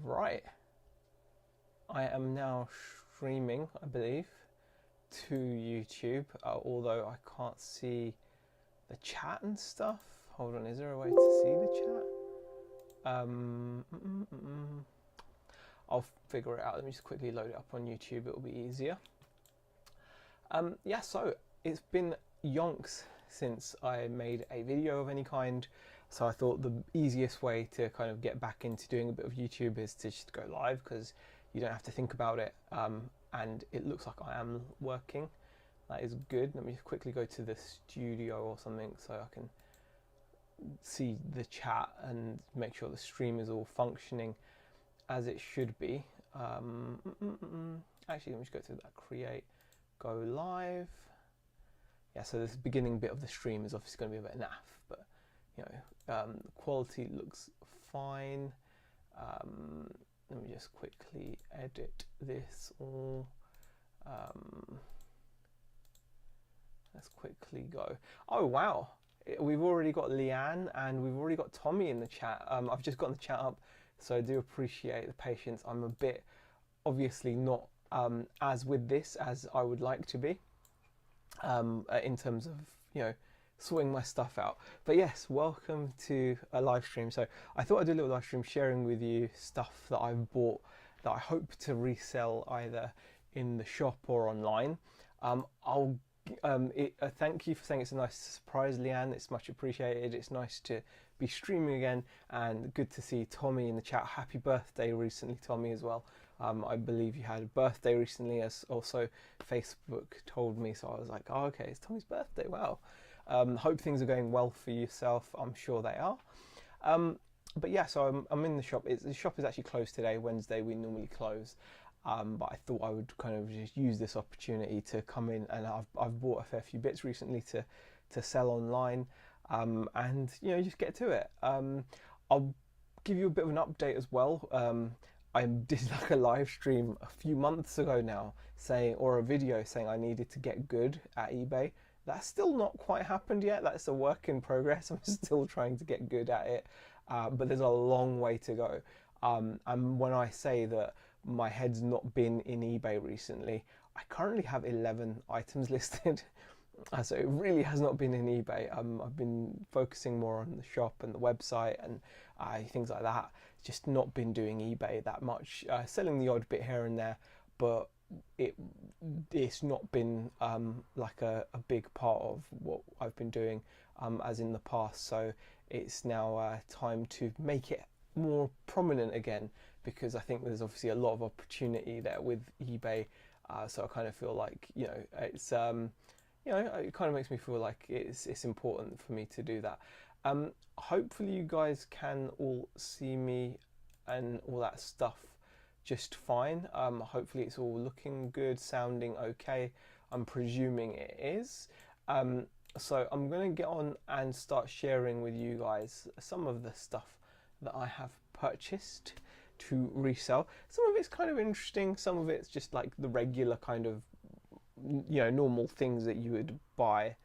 Right, I am now streaming, I believe, to YouTube, although I can't see the chat and stuff. Hold on, is there a way to see the chat? I'll figure it out. Let me just quickly load it up on YouTube, it'll be easier. Yeah, so it's been yonks since I made a video of any kind, so I thought the easiest way to kind of get back into doing a bit of YouTube is to just go live, because you don't have to think about it, and it looks like I am working. That is good. Let me just quickly go to the studio or something so I can see the chat and make sure the stream is all functioning as it should be. Actually, let me just go to that, create, go live. Yeah, so this beginning bit of the stream is obviously going to be a bit naff, but you know, the quality looks fine. Let me just quickly edit this all. Let's quickly go. Oh wow, we've already got Leanne and we've already got Tommy in the chat. I've just got the chat up, so I do appreciate the patience. I'm a bit, obviously not as with this as I would like to be, in terms of, you know, sorting my stuff out. But yes, welcome to a live stream. So I thought I'd do a little live stream sharing with you stuff that I've bought that I hope to resell either in the shop or online. Thank you for saying it's a nice surprise, Leanne. It's much appreciated. It's nice to be streaming again, and good to see Tommy in the chat. Happy birthday recently, Tommy, as well. I believe you had a birthday recently, as also Facebook told me, so I was like, oh, okay, it's Tommy's birthday, wow. Hope things are going well for yourself. I'm sure they are. But yeah, so I'm in the shop. The shop is actually closed today, Wednesday. We normally close, but I thought I would kind of just use this opportunity to come in, and I've bought a fair few bits recently to sell online, and you know, just get to it. I'll give you a bit of an update as well. I did like a live stream a few months ago now, or a video saying I needed to get good at eBay. That's still not quite happened yet. That's a work in progress. I'm still trying to get good at it, but there's a long way to go. And when I say that my head's not been in eBay recently, I currently have 11 items listed. So it really has not been in eBay. I've been focusing more on the shop and the website and things like that. Just not been doing eBay that much, selling the odd bit here and there, but it's not been like a big part of what I've been doing as in the past. So it's now time to make it more prominent again, because I think there's obviously a lot of opportunity there with eBay. So I kind of feel like, you know, it's you know, it kind of makes me feel like it's important for me to do that. Hopefully you guys can all see me and all that stuff just fine. Hopefully it's all looking good, sounding okay. I'm presuming it is. So I'm going to get on and start sharing with you guys some of the stuff that I have purchased to resell. Some of it's kind of interesting, some of it's just like the regular kind of, you know, normal things that you would buy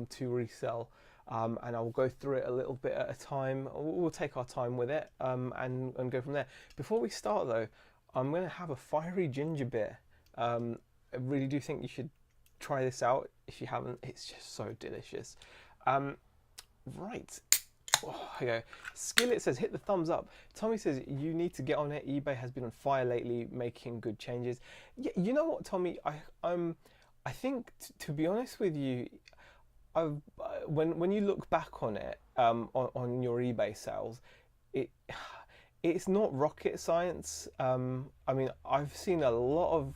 to resell, and I'll go through it a little bit at a time. We'll take our time with it, and go from there. Before we start though, I'm going to have a fiery ginger beer. I really do think you should try this out if you haven't. It's just so delicious. Right. Oh, here we go. Skillet says, hit the thumbs up. Tommy says, you need to get on it. eBay has been on fire lately, making good changes. Yeah, you know what, Tommy? I think, to be honest with you, when you look back on it, on your eBay sales, it's not rocket science. I mean, I've seen a lot of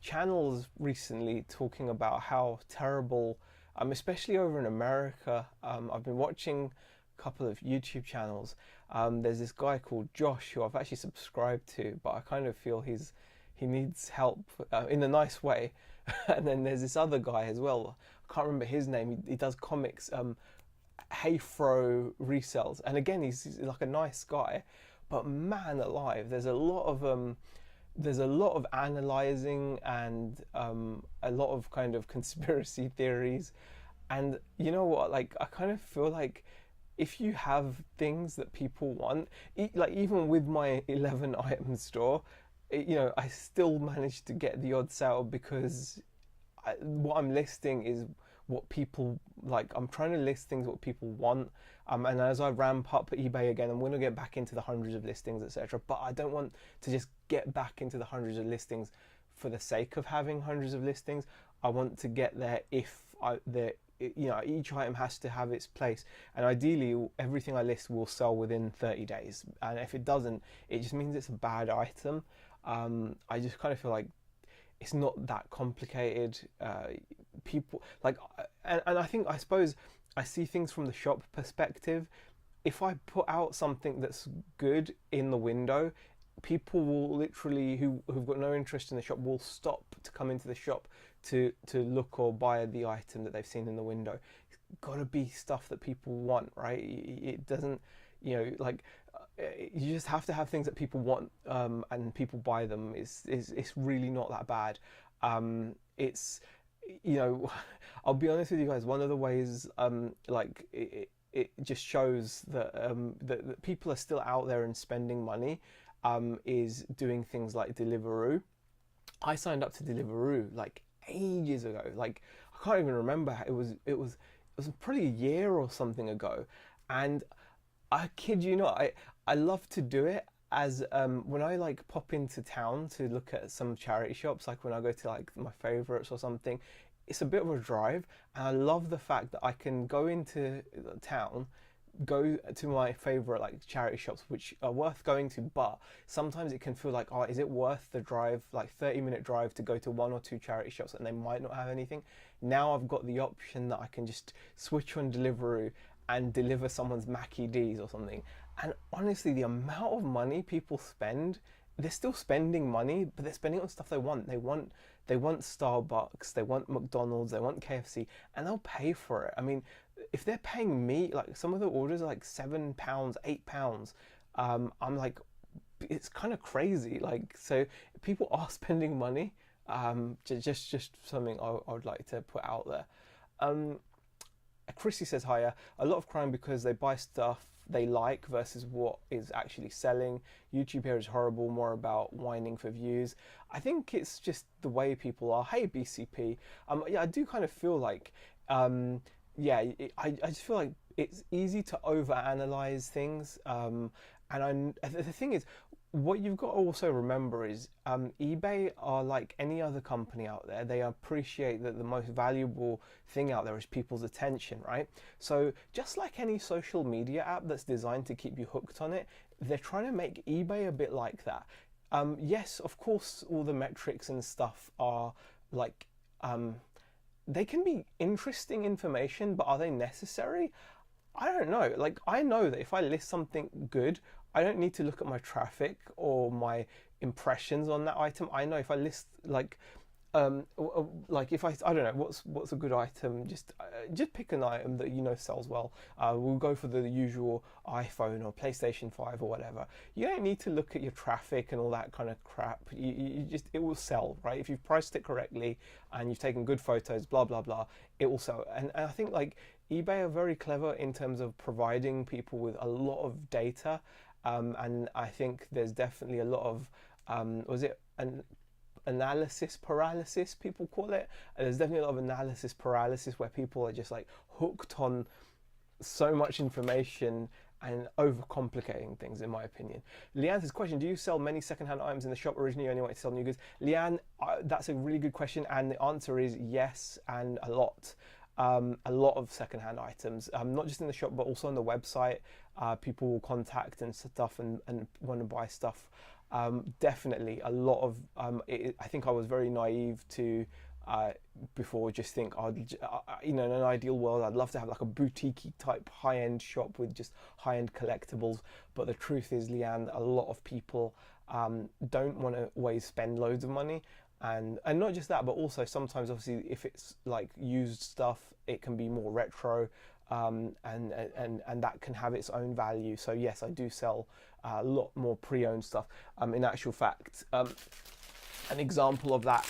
channels recently talking about how terrible, especially over in America. I've been watching couple of YouTube channels. There's this guy called Josh who I've actually subscribed to, but I kind of feel he needs help in a nice way. And then there's this other guy as well. I can't remember his name. He does comics. Hayfro resells, and again he's like a nice guy, but man alive, there's a lot of analyzing and a lot of kind of conspiracy theories. And you know what? Like I kind of feel like if you have things that people want, like even with my 11 item store, I still managed to get the odd sale because what I'm listing is what people like. I'm trying to list things what people want. And as I ramp up eBay again, I'm going to get back into the hundreds of listings, etc. But I don't want to just get back into the hundreds of listings for the sake of having hundreds of listings. I want to get there if each item has to have its place, and ideally everything I list will sell within 30 days. And if it doesn't, it just means it's a bad item. I just kind of feel like it's not that complicated. People like, and I suppose I see things from the shop perspective. If I put out something that's good in the window, people will literally who've got no interest in the shop will stop to come into the shop to look or buy the item that they've seen in the window. It's got to be stuff that people want, right? It doesn't, you just have to have things that people want, and people buy them. It's really not that bad. It's I'll be honest with you guys. One of the ways, it just shows that that people are still out there and spending money, is doing things like Deliveroo. I signed up to Deliveroo like ages ago. Like I can't even remember. It was probably a year or something ago, and I kid you not, I love to do it as when I like pop into town to look at some charity shops, like when I go to like my favorites or something. It's a bit of a drive, and I love the fact that I can go into town, go to my favorite like charity shops which are worth going to, but sometimes it can feel like, oh, is it worth the drive, like 30-minute drive to go to one or two charity shops and they might not have anything. Now I've got the option that I can just switch on Deliveroo and deliver someone's Mackie D's or something. And honestly, the amount of money people spend, they're still spending money, but they're spending it on stuff they want. They want Starbucks, they want McDonald's, they want KFC, and they'll pay for it. I mean, if they're paying me, like some of the orders are like £7, £8, I'm like, it's kind of crazy. Like, so people are spending money. Just something I would like to put out there. Chrissy says, hiya, a lot of crime because they buy stuff they like versus what is actually selling. YouTube here is horrible, more about whining for views. I think it's just the way people are. Hey, BCP. Yeah, I do kind of feel like, I just feel like it's easy to overanalyze things. And the thing is, what you've got to also remember is eBay are like any other company out there. They appreciate that the most valuable thing out there is people's attention, right? So just like any social media app that's designed to keep you hooked on it, they're trying to make eBay a bit like that. Yes, of course, all the metrics and stuff are like, they can be interesting information, but are they necessary? I don't know. Like, I know that if I list something good, I don't need to look at my traffic or my impressions on that item. I know if I list like if I don't know what's a good item, just pick an item that sells well. We'll go for the usual iPhone or PlayStation 5 or whatever. You don't need to look at your traffic and all that kind of crap. It will sell, right? If you've priced it correctly and you've taken good photos, blah blah blah, it will sell. And I think like eBay are very clever in terms of providing people with a lot of data. And I think there's definitely a lot of analysis paralysis, people call it. There's definitely a lot of analysis paralysis where people are just like hooked on so much information and overcomplicating things, in my opinion. Leanne's question, do you sell many secondhand items in the shop? Originally you only wanted to sell new goods. Leanne, that's a really good question, and the answer is yes, and a lot. A lot of secondhand items, not just in the shop but also on the website. People will contact and stuff and want to buy stuff. Definitely a lot of I think I was very naive to before just think in an ideal world I'd love to have like a boutique type high-end shop with just high-end collectibles, but the truth is, Leanne, a lot of people don't want to always spend loads of money. And not just that, but also sometimes obviously if it's like used stuff, it can be more retro, and that can have its own value. So yes, I do sell a lot more pre-owned stuff. In actual fact, an example of that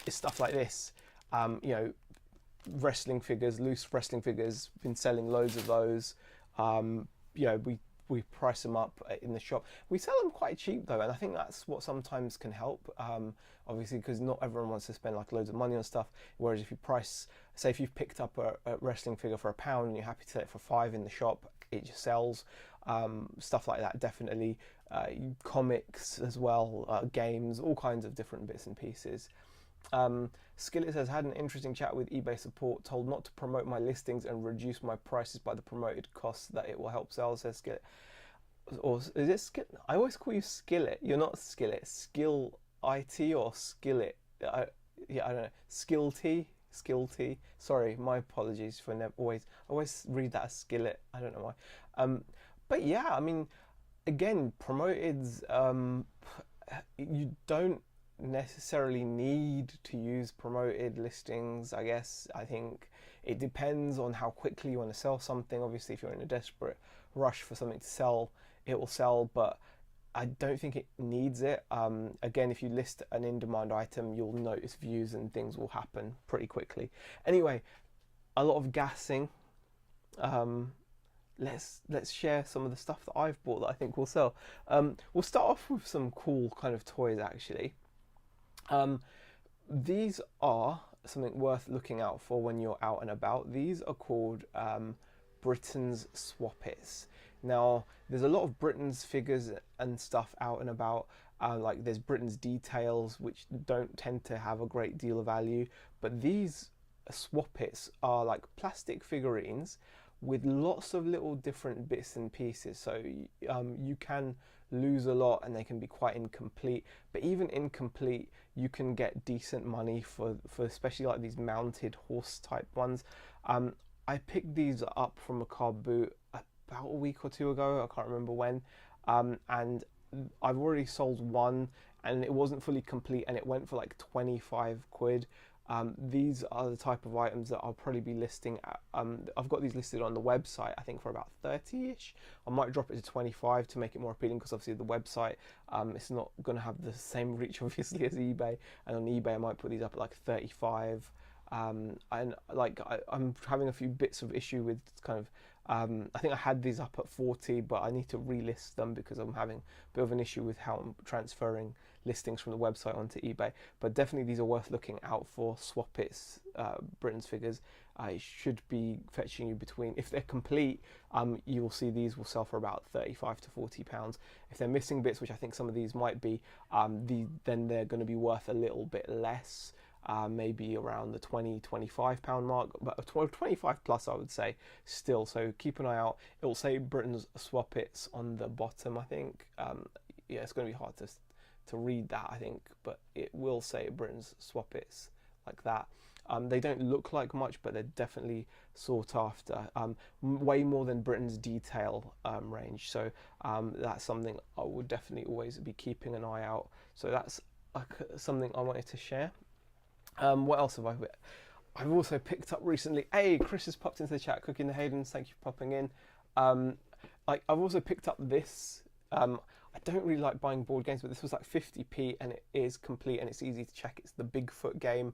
is stuff like this. Wrestling figures, loose wrestling figures, been selling loads of those. You know, we price them up in the shop. We sell them quite cheap though, and I think that's what sometimes can help. Obviously, because not everyone wants to spend like loads of money on stuff. Whereas if you price, say, if you've picked up a wrestling figure for £1 and you're happy to sell it for 5 in the shop, it just sells. Stuff like that, definitely. Comics as well, games, all kinds of different bits and pieces. Skillet says, had an interesting chat with eBay support, told not to promote my listings and reduce my prices by the promoted costs, that it will help sales, says Skillet. Or is it Skillet? I always call you Skillet. You're not Skillet. Skill IT or Skillet? I don't know. Skill T. Sorry, my apologies for always read that as Skillet. I don't know why. But yeah, I mean, again, promoteds. You don't necessarily need to use promoted listings. I guess I think it depends on how quickly you want to sell something. Obviously, if you're in a desperate rush for something to sell, it will sell, but I don't think it needs it. Again, if you list an in-demand item, you'll notice views and things will happen pretty quickly. Anyway, a lot of gassing. Let's share some of the stuff that I've bought that I think will sell. We'll start off with some cool kind of toys actually. These are something worth looking out for when you're out and about. These are called Britain's Swappets. Now, there's a lot of Britain's figures and stuff out and about. Like there's Britain's Details, which don't tend to have a great deal of value. But these Swappets are like plastic figurines with lots of little different bits and pieces. So you can lose a lot and they can be quite incomplete. But even incomplete, you can get decent money for especially like these mounted horse type ones. I picked these up from a car boot about a week or two ago, I can't remember when, and I've already sold one and it wasn't fully complete and it went for like 25 quid. These are the type of items that I'll probably be listing at, I've got these listed on the website I think for about 30ish. I might drop it to 25 to make it more appealing, because obviously the website, it's not going to have the same reach obviously as eBay, and on eBay I might put these up at like 35. And like I'm having a few bits of issue with kind of I think I had these up at 40, but I need to relist them because I'm having a bit of an issue with how I'm transferring listings from the website onto eBay. But definitely these are worth looking out for. Swappets, Britain's figures. It should be fetching you between, if they're complete, you will see these will sell for about 35 to 40 pounds. If they're missing bits, which I think some of these might be, then they're going to be worth a little bit less. Maybe around the 20-25 pound mark, but 25 plus I would say still. So keep an eye out. It will say Britain's Swappets on the bottom, I think. Yeah, it's going to be hard to read that, I think, but it will say Britain's Swappets like that. They don't look like much, but they're definitely sought after. Way more than Britain's Detail range. So that's something I would definitely always be keeping an eye out. So that's something I wanted to share. What else have I've also picked up recently. Hey, Chris has popped into the chat. Cooking the Haydens, thank you for popping in. I've also picked up this. I don't really like buying board games, but this was like 50p and it is complete and it's easy to check. It's the Bigfoot game.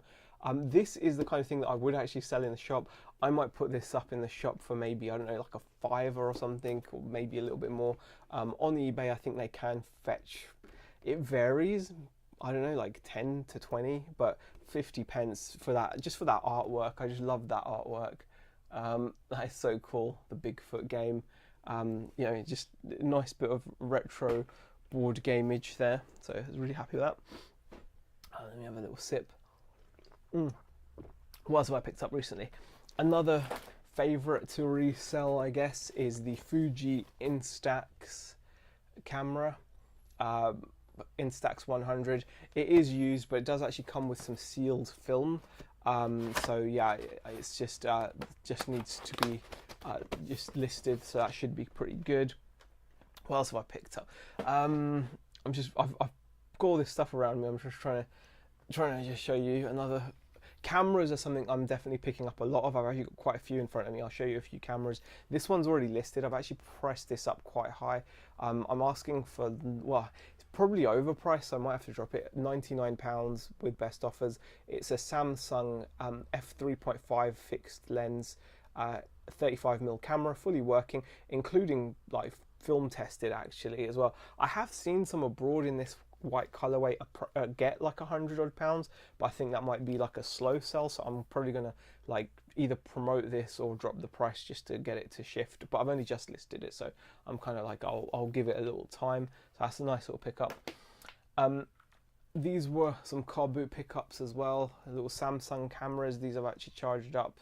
This is the kind of thing that I would actually sell in the shop. I might put this up in the shop for maybe, I don't know, like a £5 or something, or maybe a little bit more. On eBay, I think they can fetch, it varies, I don't know, like 10 to 20, but 50 pence for that, just for that artwork. I just love that artwork. That is so cool, the Bigfoot game. You know, just a nice bit of retro board game-age there. So I was really happy with that. Let me have a little sip. What else have I picked up recently? Another favourite to resell, I guess, is the Fuji Instax camera. Instax 100. It is used, but it does actually come with some sealed film. So yeah, it's just needs to be just listed, so that should be pretty good. What else have I picked up? I've got all this stuff around me. I'm just trying to just show you another. Cameras are something I'm definitely picking up a lot of. I've actually got quite a few in front of me. I'll show you a few cameras. This one's already listed. I've actually priced this up quite high. I'm asking for, well, it's probably overpriced, so I might have to drop it. £99 with best offers. It's a Samsung f3.5 fixed lens. 35mm camera, fully working, including like film tested actually as well. I have seen some abroad in this white colorway get like £100 odd, but I think that might be like a slow sell, so I'm probably gonna like either promote this or drop the price just to get it to shift. But I've only just listed it, so I'm kind of like I'll give it a little time. So that's a nice little pickup. These were some car boot pickups as well, little Samsung cameras. These I've actually charged up,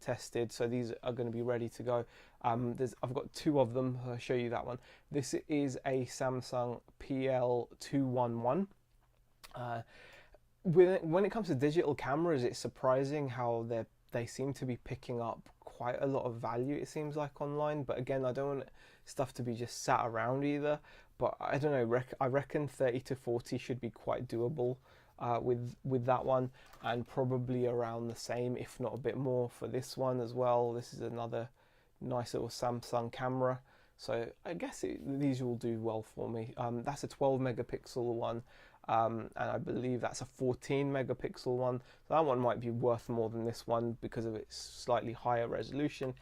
tested, so these are going to be ready to go. I've got two of them. I'll show you that one. This is a Samsung PL211. When it comes to digital cameras, it's surprising how they seem to be picking up quite a lot of value, it seems like, online. But again, I don't want stuff to be just sat around either. But I don't know, I reckon 30 to 40 should be quite doable with that one, and probably around the same, if not a bit more, for this one as well. This is another nice little Samsung camera, so I guess these will do well for me. That's a 12 megapixel one, and I believe that's a 14 megapixel one. So that one might be worth more than this one because of its slightly higher resolution.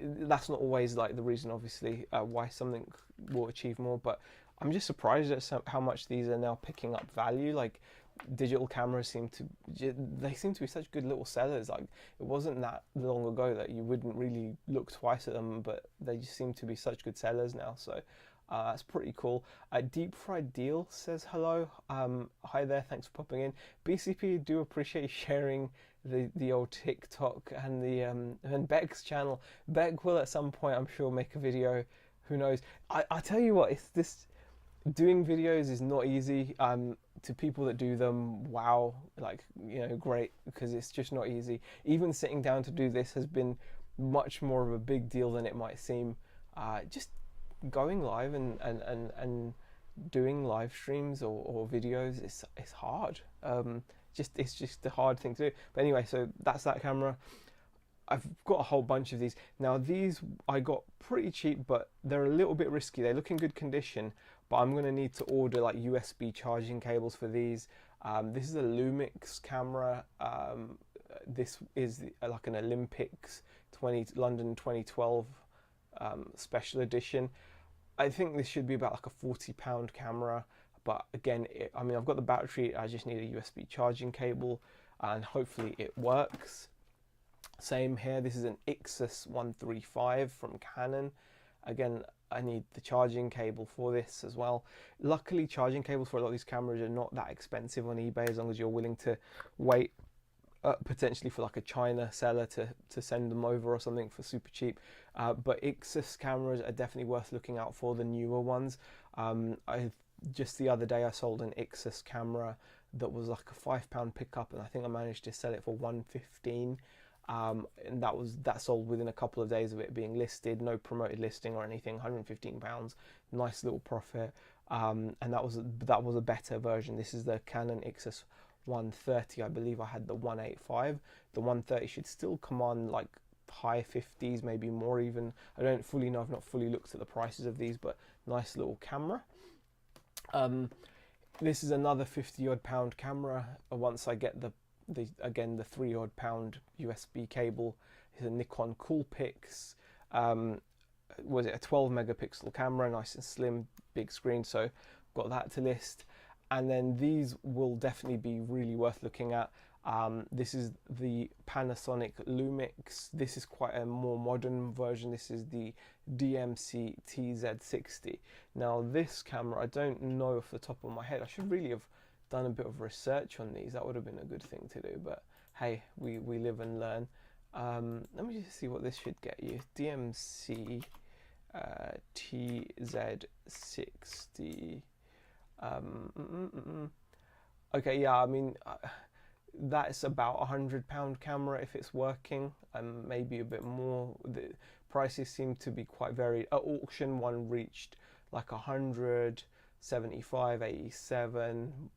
That's not always like the reason, obviously, why something will achieve more, but I'm just surprised at how much these are now picking up value. Like, digital cameras seem to be such good little sellers. Like, it wasn't that long ago that you wouldn't really look twice at them, but they just seem to be such good sellers now. So that's pretty cool. Deep Fried Deal says hello. Hi there, thanks for popping in. BCP, do appreciate you sharing the old TikTok and the and Beck's channel. Beck will at some point, I'm sure, make a video. Who knows? I tell you what, it's this. Doing videos is not easy. To people that do them, wow, like, you know, great, because it's just not easy. Even sitting down to do this has been much more of a big deal than it might seem. Just going live and doing live streams or videos, it's hard. It's just a hard thing to do. But anyway, so that's that camera. I've got a whole bunch of these. Now, these I got pretty cheap, but they're a little bit risky. They look in good condition, but I'm going to need to order like USB charging cables for these. This is a Lumix camera. This is like an Olympics London 2012 special edition. I think this should be about like a £40 camera, but again, I mean, I've got the battery. I just need a USB charging cable, and hopefully it works. Same here, this is an Ixus 135 from Canon. Again, I need the charging cable for this as well. Luckily, charging cables for a lot of these cameras are not that expensive on eBay, as long as you're willing to wait potentially for like a China seller to send them over or something for super cheap. But Ixus cameras are definitely worth looking out for, the newer ones. Just the other day I sold an Ixus camera that was like a £5 pickup, and I think I managed to sell it for $115. And that sold within a couple of days of it being listed, no promoted listing or anything. £115, nice little profit. And that was a better version. This is the Canon Ixus 130. I believe I had the 185. The 130 should still command like high 50s, maybe more even. I don't fully know. I've not fully looked at the prices of these, but nice little camera. This is another 50 odd pound camera. Once I get the 3 odd pound USB cable. Is a Nikon Coolpix. Was it a 12 megapixel camera, nice and slim, big screen, so got that to list. And then these will definitely be really worth looking at. This is the Panasonic Lumix. This is quite a more modern version. This is the DMC TZ60. Now this camera, I don't know off the top of my head. I should really have done a bit of research on these. That would have been a good thing to do, but hey, we live and learn. Let me just see what this should get you. DMC TZ60. Okay, yeah, I mean, that's about £100 camera if it's working, and maybe a bit more. The prices seem to be quite varied. At auction, one reached like 100, 75, 87.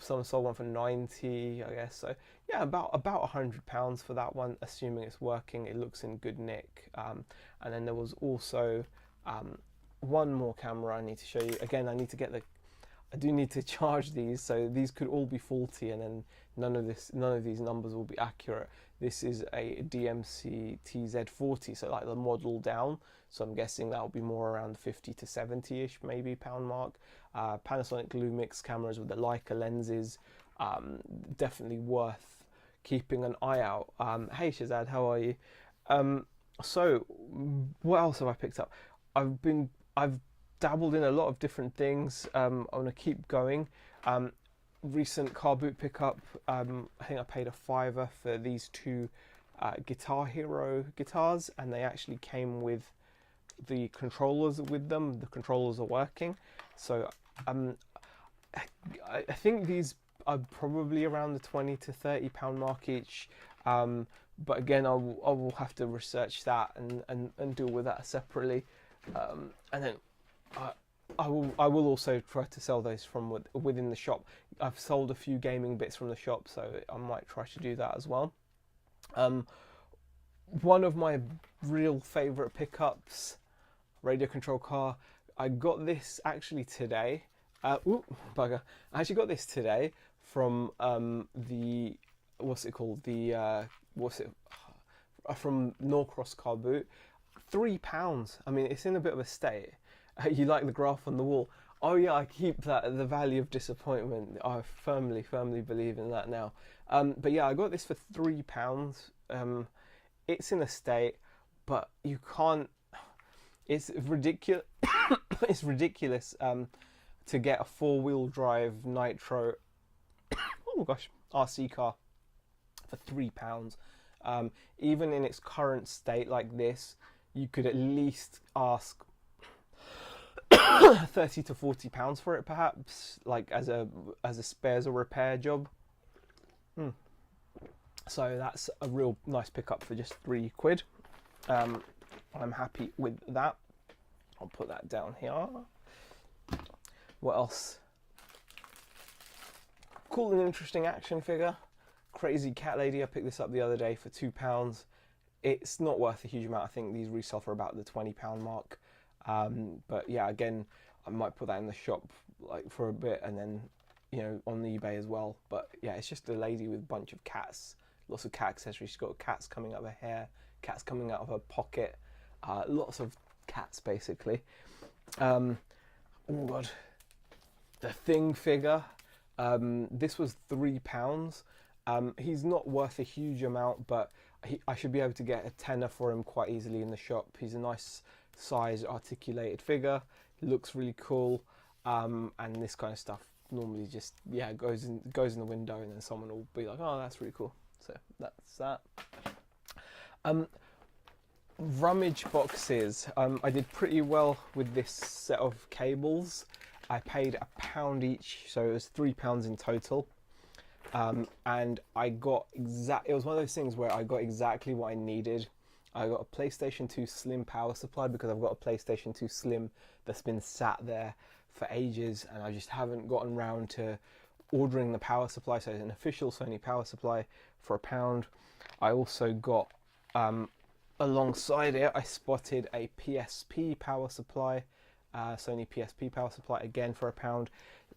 Some sold one for 90, I guess. So yeah, about £100 for that one, assuming it's working. It looks in good nick. And then there was also one more camera I need to show you. Again, I do need to charge these, so these could all be faulty, and then none of these numbers will be accurate. This is a DMC TZ40, so like the model down. So I'm guessing that'll be more around the 50 to 70-ish maybe pound mark. Panasonic Lumix cameras with the Leica lenses, definitely worth keeping an eye out. Hey Shazad, how are you? So what else have I picked up? I've dabbled in a lot of different things. I want to keep going. Recent car boot pickup. I think I paid a £5 for these two Guitar Hero guitars, and they actually came with the controllers with them. The controllers are working, so I think these are probably around the £20 to £30 mark each. But again, I will have to research that and deal with that separately. And then I will also try to sell those from within the shop. I've sold a few gaming bits from the shop, so I might try to do that as well. One of my real favourite pickups, radio control car. I got this actually today. Bugger! I actually got this today from the from Norcross Car Boot. £3. I mean, it's in a bit of a state. You like the graph on the wall? Oh yeah, I keep that the valley of disappointment. I firmly believe in that now. But yeah, I got this for £3. It's in a state, but you can't. It's ridiculous. It's ridiculous to get a 4-wheel drive nitro. Oh my gosh, RC car for £3. Even in its current state like this, you could at least ask 30 to £40 for it, perhaps, like as a spares or repair job. So that's a real nice pickup for just £3. I'm happy with that. I'll put that down here. What else? Cool and interesting action figure. Crazy Cat Lady. I picked this up the other day for £2. It's not worth a huge amount. I think these resell for about the £20 mark. But yeah, again, I might put that in the shop like for a bit, and then, you know, on the eBay as well. But yeah, it's just a lady with a bunch of cats, lots of cat accessories. She's got cats coming out of her hair, cats coming out of her pocket, lots of cats basically. Oh god, the Thing figure. This was £3. He's not worth a huge amount, but I should be able to get a tenner for him quite easily in the shop. He's a nice size articulated figure. He looks really cool, and this kind of stuff normally just goes in the window, and then someone will be like, oh, that's really cool. So that's that. Rummage boxes. I did pretty well with this set of cables. I paid £1 each, so it was £3 in total. And I got it was one of those things where I got exactly what I needed. I got a PlayStation 2 Slim power supply because I've got a PlayStation 2 Slim that's been sat there for ages, and I just haven't gotten round to ordering the power supply. So it's an official Sony power supply for £1. I also got, alongside it, I spotted a PSP power supply, Sony PSP power supply, again for £1.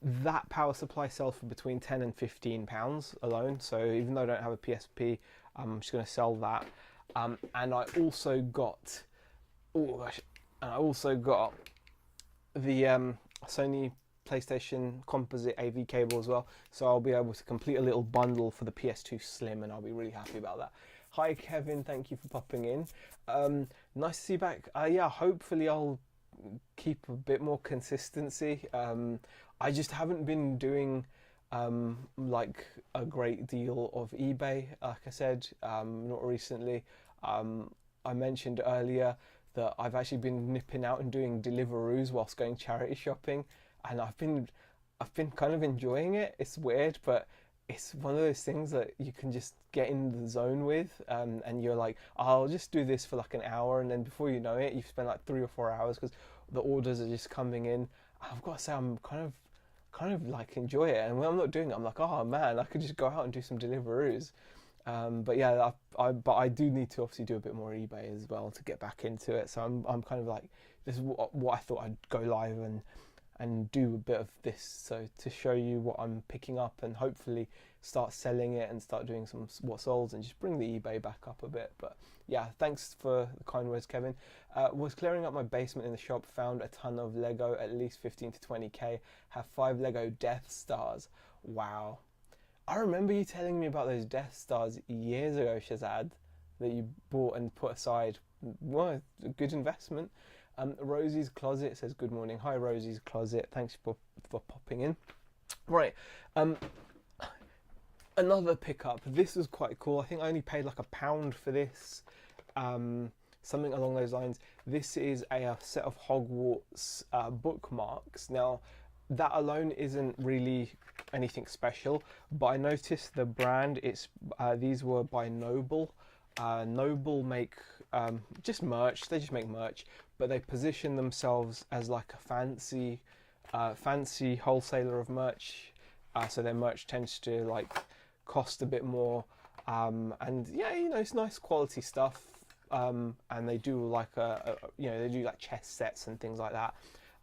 That power supply sells for between £10 and £15 alone. So even though I don't have a PSP, I'm just going to sell that. And I also got, the Sony PlayStation composite AV cable as well. So I'll be able to complete a little bundle for the PS2 Slim, and I'll be really happy about that. Hi Kevin, thank you for popping in. Nice to see you back. Yeah, hopefully I'll keep a bit more consistency. I just haven't been doing like a great deal of eBay, like I said, not recently. I mentioned earlier that I've actually been nipping out and doing Deliveroos whilst going charity shopping, and I've been kind of enjoying it. It's weird, but it's one of those things that you can just get in the zone with, and you're like, I'll just do this for like an hour, and then before you know it, you've spent like 3 or 4 hours because the orders are just coming in. I've got to say, I'm kind of like enjoy it, and when I'm not doing it, I'm like, oh man, I could just go out and do some Deliveroos. But yeah, but I do need to obviously do a bit more eBay as well to get back into it. So I'm kind of like, this is what I thought I'd go live and do a bit of this, so to show you what I'm picking up, and hopefully start selling it and start doing some what solds and just bring the eBay back up a bit. But yeah, thanks for the kind words, Kevin. Was clearing up my basement in the shop, found a ton of Lego, at least 15 to 20k. Have 5 Lego Death Stars. Wow. I remember you telling me about those Death Stars years ago, Shazad, that you bought and put aside. Well, a good investment. Rosie's Closet says, good morning. Hi, Rosie's Closet. Thanks for popping in. Right. Another pickup. This was quite cool. I think I only paid like £1 for this. Something along those lines. This is a set of Hogwarts bookmarks. Now, that alone isn't really anything special, but I noticed the brand. It's these were by Noble. Noble make just merch. They just make merch, but they position themselves as like a fancy wholesaler of merch. So their merch tends to like cost a bit more, and yeah, you know, it's nice quality stuff. And they do like they do like chess sets and things like that.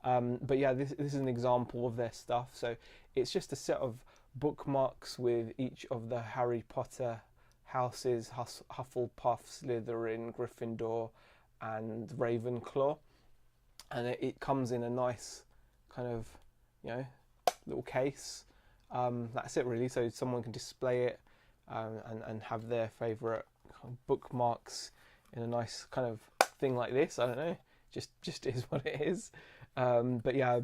But yeah, this is an example of their stuff. So it's just a set of bookmarks with each of the Harry Potter houses: Hufflepuff, Slytherin, Gryffindor, and Ravenclaw. And it comes in a nice kind of, you know, little case. That's it really. So someone can display it and have their favourite bookmarks in a nice kind of thing like this. I don't know. Just is what it is. But yeah,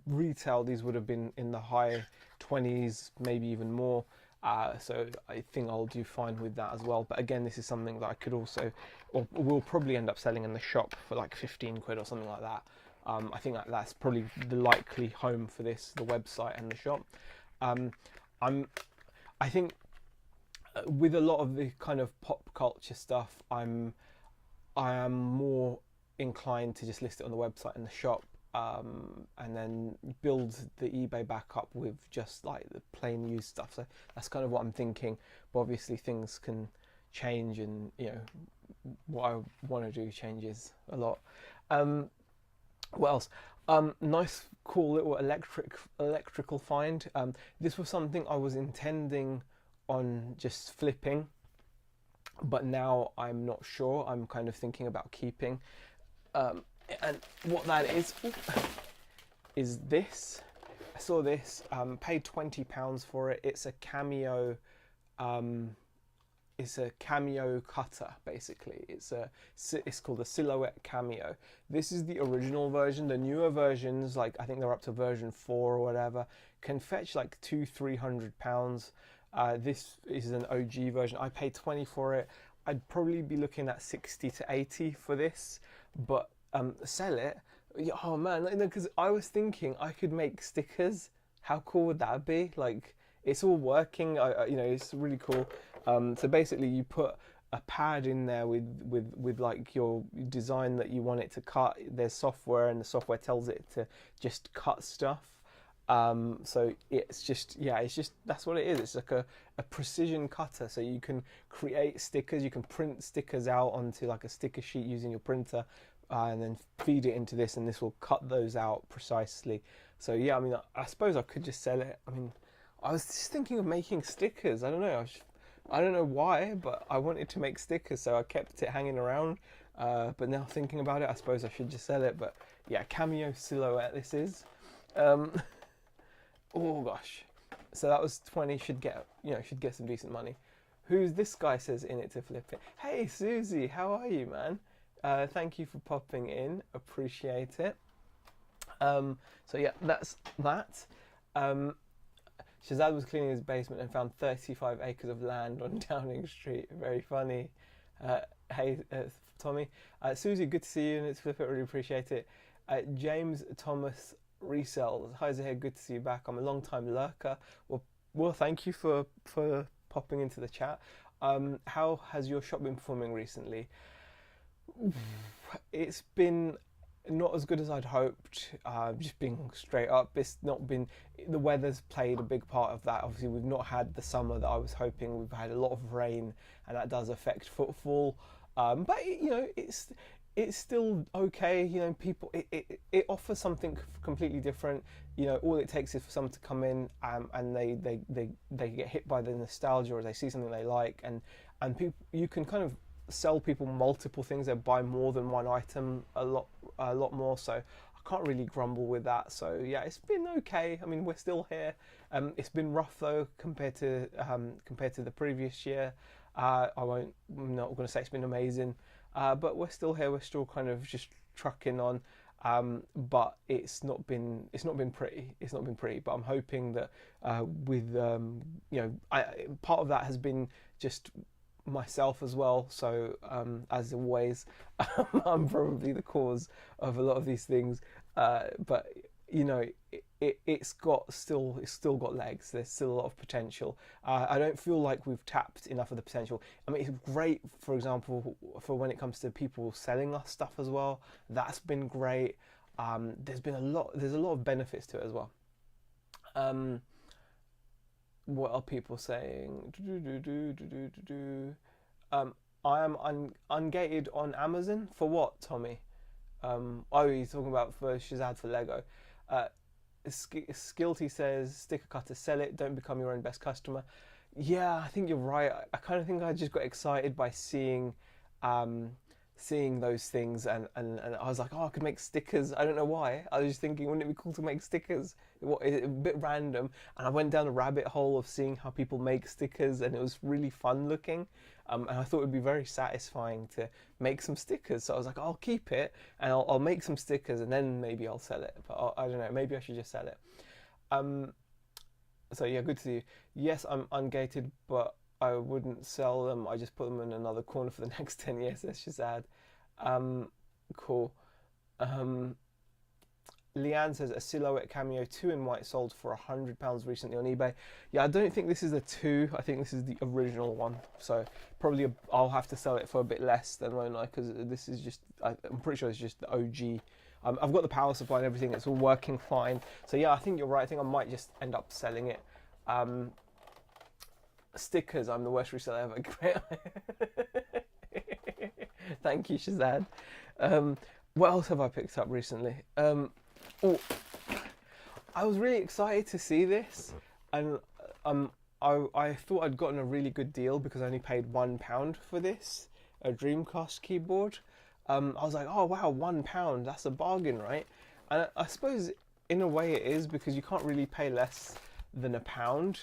retail, these would have been in the high 20s, maybe even more. So I think I'll do fine with that as well. But again, this is something that I could also, or will probably end up selling in the shop for like 15 quid or something like that. I think that's probably the likely home for this, the website and the shop. I think with a lot of the kind of pop culture stuff, I am more inclined to just list it on the website and the shop, and then build the eBay back up with just like the plain used stuff. So that's kind of what I'm thinking. But obviously things can change, and you know what I want to do changes a lot. What else? Nice, cool little electrical find. This was something I was intending on just flipping, but now I'm not sure. I'm kind of thinking about keeping. And what that is this. I saw this, paid £20 for it. It's a cameo. It's a cameo cutter, basically. It's called a Silhouette Cameo. This is the original version. The newer versions, like I think they're up to version 4 or whatever, can fetch like £200-300. This is an OG version. I paid 20 for it. I'd probably be looking at 60 to 80 for this, but sell it. Oh man, because I was thinking I could make stickers. How cool would that be? Like, it's all working. You know, it's really cool. So basically, you put a pad in there with like your design that you want it to cut. There's software, and the software tells it to just cut stuff. So it's just that's what it is. It's like a precision cutter. So you can create stickers. You can print stickers out onto like a sticker sheet using your printer, and then feed it into this, and this will cut those out precisely. So yeah, I mean, I suppose I could just sell it. I mean, I was just thinking of making stickers. I don't know. I don't know why, but I wanted to make stickers, so I kept it hanging around. But now thinking about it, I suppose I should just sell it. But yeah, cameo silhouette this is. Oh gosh. So that was 20. Should get some decent money. Who's this guy? Says in it to flip it. Hey Susie, how are you, man? Thank you for popping in. Appreciate it. So yeah, that's that. Shazad was cleaning his basement and found 35 acres of land on Downing Street. Very funny. Hey, Tommy. Susie, good to see you, and it's flip it. Really appreciate it. James Thomas Resell. Hi, Zahir. Good to see you back. I'm a long time lurker. Well, thank you for popping into the chat. How has your shop been performing recently? It's been not as good as I'd hoped. Just being straight up, it's not been. The weather's played a big part of that. Obviously, we've not had the summer that I was hoping. We've had a lot of rain, and that does affect footfall. But you know, it's still okay. You know, people, it offers something completely different. You know, all it takes is for someone to come in, and they get hit by the nostalgia, or they see something they like, and people, you can kind of sell people multiple things. They buy more than one item a lot more. So I can't really grumble with that. So yeah, it's been okay. I mean, we're still here. It's been rough though compared to the previous year. I'm not going to say it's been amazing, but we're still here. We're still kind of just trucking on. But it's not been pretty. It's not been pretty. But I'm hoping that with you know, part of that has been just myself as well. So as always, I'm probably the cause of a lot of these things. But you know, it's still got legs. There's still a lot of potential. I don't feel like we've tapped enough of the potential. I mean, it's great, for example, for when it comes to people selling us stuff as well. That's been great. There's a lot of benefits to it as well. What are people saying? I am ungated on Amazon for what, Tommy? Oh, he's talking about for Shazad for Lego. Skilty says, sticker cutter, sell it, don't become your own best customer. Yeah, I think you're right. I kind of think I just got excited by seeing those things, and I was like, oh, I could make stickers. I don't know why. I was just thinking, wouldn't it be cool to make stickers? It's a bit random, and I went down a rabbit hole of seeing how people make stickers, and it was really fun looking. And I thought it would be very satisfying to make some stickers. So I was like, I'll keep it, and I'll make some stickers, and then maybe I'll sell it. But I don't know, maybe I should just sell it. So yeah, good to see you. Yes, I'm ungated, but I wouldn't sell them. I just put them in another corner for the next 10 years. Let's just add. Cool. Leanne says, a silhouette cameo 2 in white sold for £100 recently on eBay. Yeah, I don't think this is the 2. I think this is the original one. So probably I'll have to sell it for a bit less than, won't I? Because this is just, I'm pretty sure it's just the OG. I've got the power supply and everything. It's all working fine. So yeah, I think you're right. I think I might just end up selling it. Stickers, I'm the worst reseller ever. Thank you, Shazad. What else have I picked up recently? I was really excited to see this, and I thought I'd gotten a really good deal because I only paid £1 for this, a Dreamcast keyboard. I was like, oh wow, £1, that's a bargain, right? And I suppose in a way it is, because you can't really pay less than £1.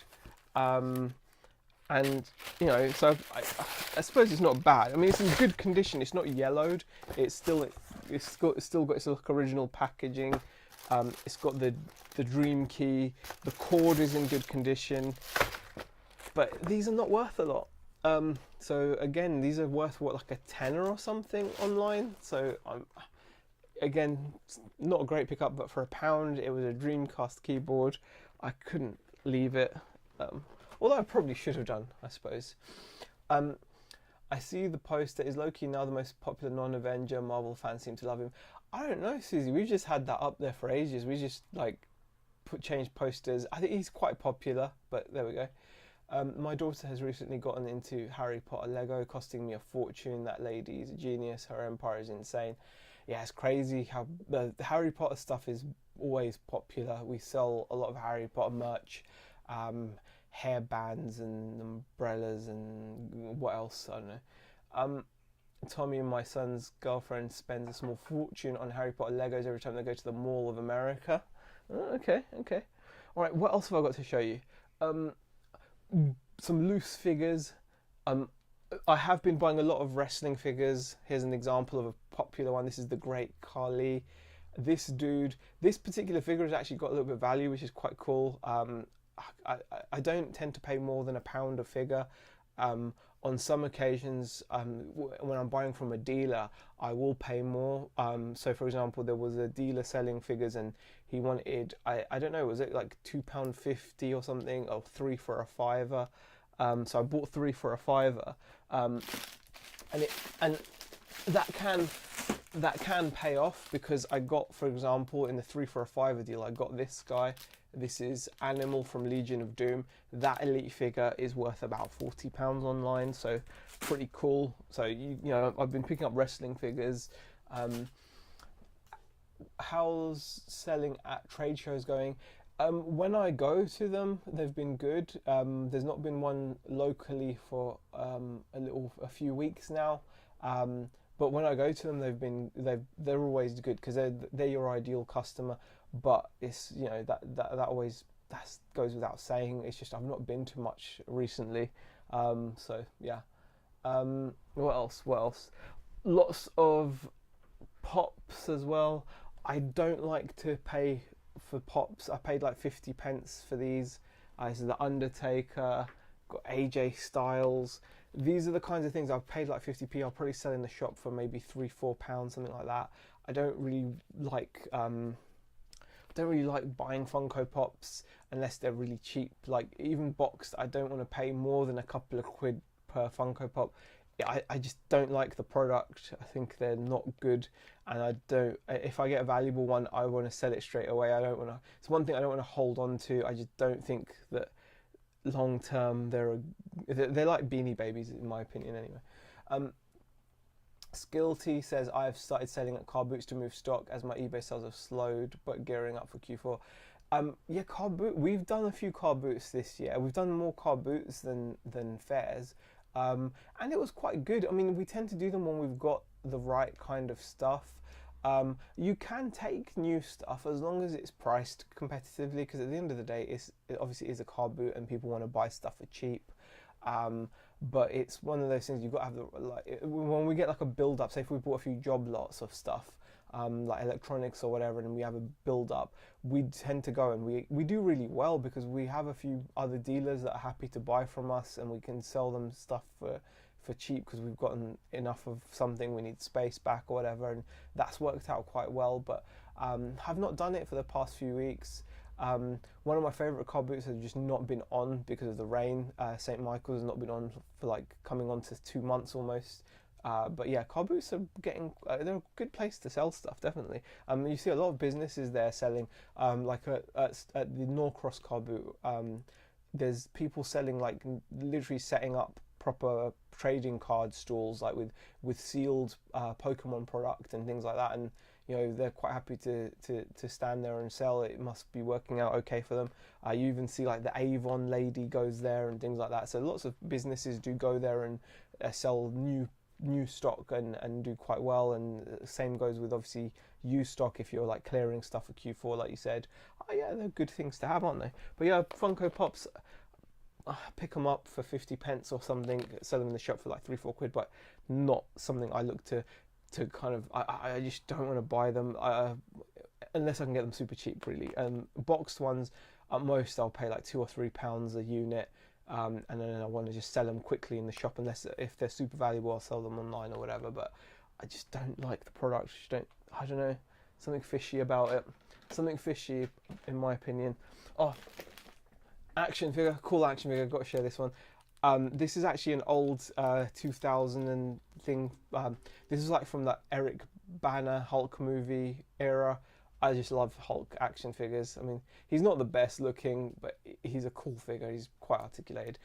And you know, so I suppose it's not bad. I mean, it's in good condition. It's not yellowed. It's still got its original packaging. It's got the Dream key. The cord is in good condition. But these are not worth a lot. So again, these are worth what, like a tenner or something online. So again, not a great pickup, but for £1, it was a Dreamcast keyboard. I couldn't leave it. Although I probably should have done, I suppose. I see the poster. Is Loki now the most popular non-Avenger? Marvel fans seem to love him. I don't know, Susie. We've just had that up there for ages. We just like changed posters. I think he's quite popular, but there we go. My daughter has recently gotten into Harry Potter Lego, costing me a fortune. That lady is a genius. Her empire is insane. Yeah, it's crazy how the Harry Potter stuff is always popular. We sell a lot of Harry Potter merch. Hair bands and umbrellas and what else, I don't know. Tommy and my son's girlfriend spends a small fortune on Harry Potter Legos every time they go to the Mall of America. Okay. All right, what else have I got to show you? Some loose figures. I have been buying a lot of wrestling figures. Here's an example of a popular one. This is the Great Khali. This particular figure has actually got a little bit of value, which is quite cool. I don't tend to pay more than £1 a figure. On some occasions, when I'm buying from a dealer, I will pay more. So for example, there was a dealer selling figures and he wanted, I don't know, was it like £2.50 or something, or 3 for a fiver? So I bought 3 for a fiver. And that can pay off, because I got, for example, in the 3 for a fiver deal, I got this guy. This is Animal from Legion of Doom. That elite figure is worth about £40 online, so pretty cool. So you know, I've been picking up wrestling figures. How's selling at trade shows going? When I go to them, they've been good. There's not been one locally for a few weeks now. But when I go to them, they're always good because they're your ideal customer. But it's, you know, that always that goes without saying. It's just I've not been to much recently. So yeah. What else? What else? Lots of pops as well. I don't like to pay for pops. I paid like 50p for these. This is the Undertaker, got AJ Styles. These are the kinds of things I've paid like 50p. I'll probably sell in the shop for maybe £3-4, something like that. I don't really like buying Funko Pops unless they're really cheap. Like even boxed, I don't want to pay more than a couple of quid per Funko Pop. I just don't like the product. I think they're not good, and I don't. If I get a valuable one, I want to sell it straight away. I don't want to. It's one thing I don't want to hold on to. I just don't think that long term they're like Beanie Babies in my opinion. Anyway, Skilty says I've started selling at car boots to move stock as my eBay sales have slowed, but gearing up for Q4. Yeah, car boot. We've done a few car boots this year. We've done more car boots than fairs. And it was quite good. I mean, we tend to do them when we've got the right kind of stuff. You can take new stuff as long as it's priced competitively, because at the end of the day, it obviously is a car boot and people want to buy stuff for cheap. But it's one of those things you've got to have when we get like a build up, say if we bought a few job lots of stuff, like electronics or whatever, and we have a build up, we tend to go and we do really well because we have a few other dealers that are happy to buy from us, and we can sell them stuff for cheap because we've gotten enough of something, we need space back or whatever, and that's worked out quite well. But have not done it for the past few weeks. One of my favourite car boots has just not been on because of the rain. St. Michael's has not been on for like coming on to 2 months almost. But yeah, car boots are they're a good place to sell stuff, definitely. You see a lot of businesses there selling, like at the Norcross car boot, there's people selling, like literally setting up proper trading card stalls, like with sealed Pokemon product and things like that, and you know they're quite happy to stand there and sell. It must be working out okay for them. You even see like the Avon lady goes there and things like that. So lots of businesses do go there and sell new stock and do quite well, and same goes with obviously used stock if you're like clearing stuff for Q4 like you said. Oh yeah, they're good things to have, aren't they? But yeah, Funko Pops, pick them up for 50p or something, sell them in the shop for like 3-4 quid, but not something I look to kind of, I just don't want to buy them unless I can get them super cheap really. Boxed ones at most I'll pay like £2 or £3 a unit. And then I want to just sell them quickly in the shop, unless if they're super valuable I'll sell them online or whatever. But I just don't like the product. I don't know, something fishy about it. Something fishy in my opinion. Oh, action figure, cool action figure. Got to share this one. This is actually an old 2000 and thing. This is like from that Eric Bana Hulk movie era. I just love Hulk action figures. I mean, he's not the best looking, but he's a cool figure. He's quite articulated.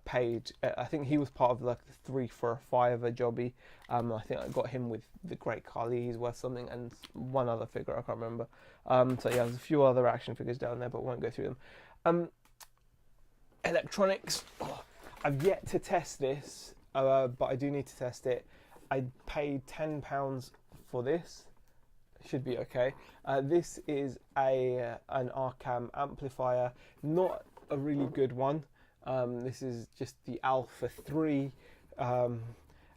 Paid, I think he was part of like the 3 for a 5 jobby. I think I got him with the Great Khali. He's worth something, and one other figure I can't remember. So yeah, there's a few other action figures down there, but won't go through them. Electronics. Oh, I've yet to test this, but I do need to test it. I paid £10 for this. Should be okay. This is an Arcam amplifier, not a really good one. This is just the Alpha 3.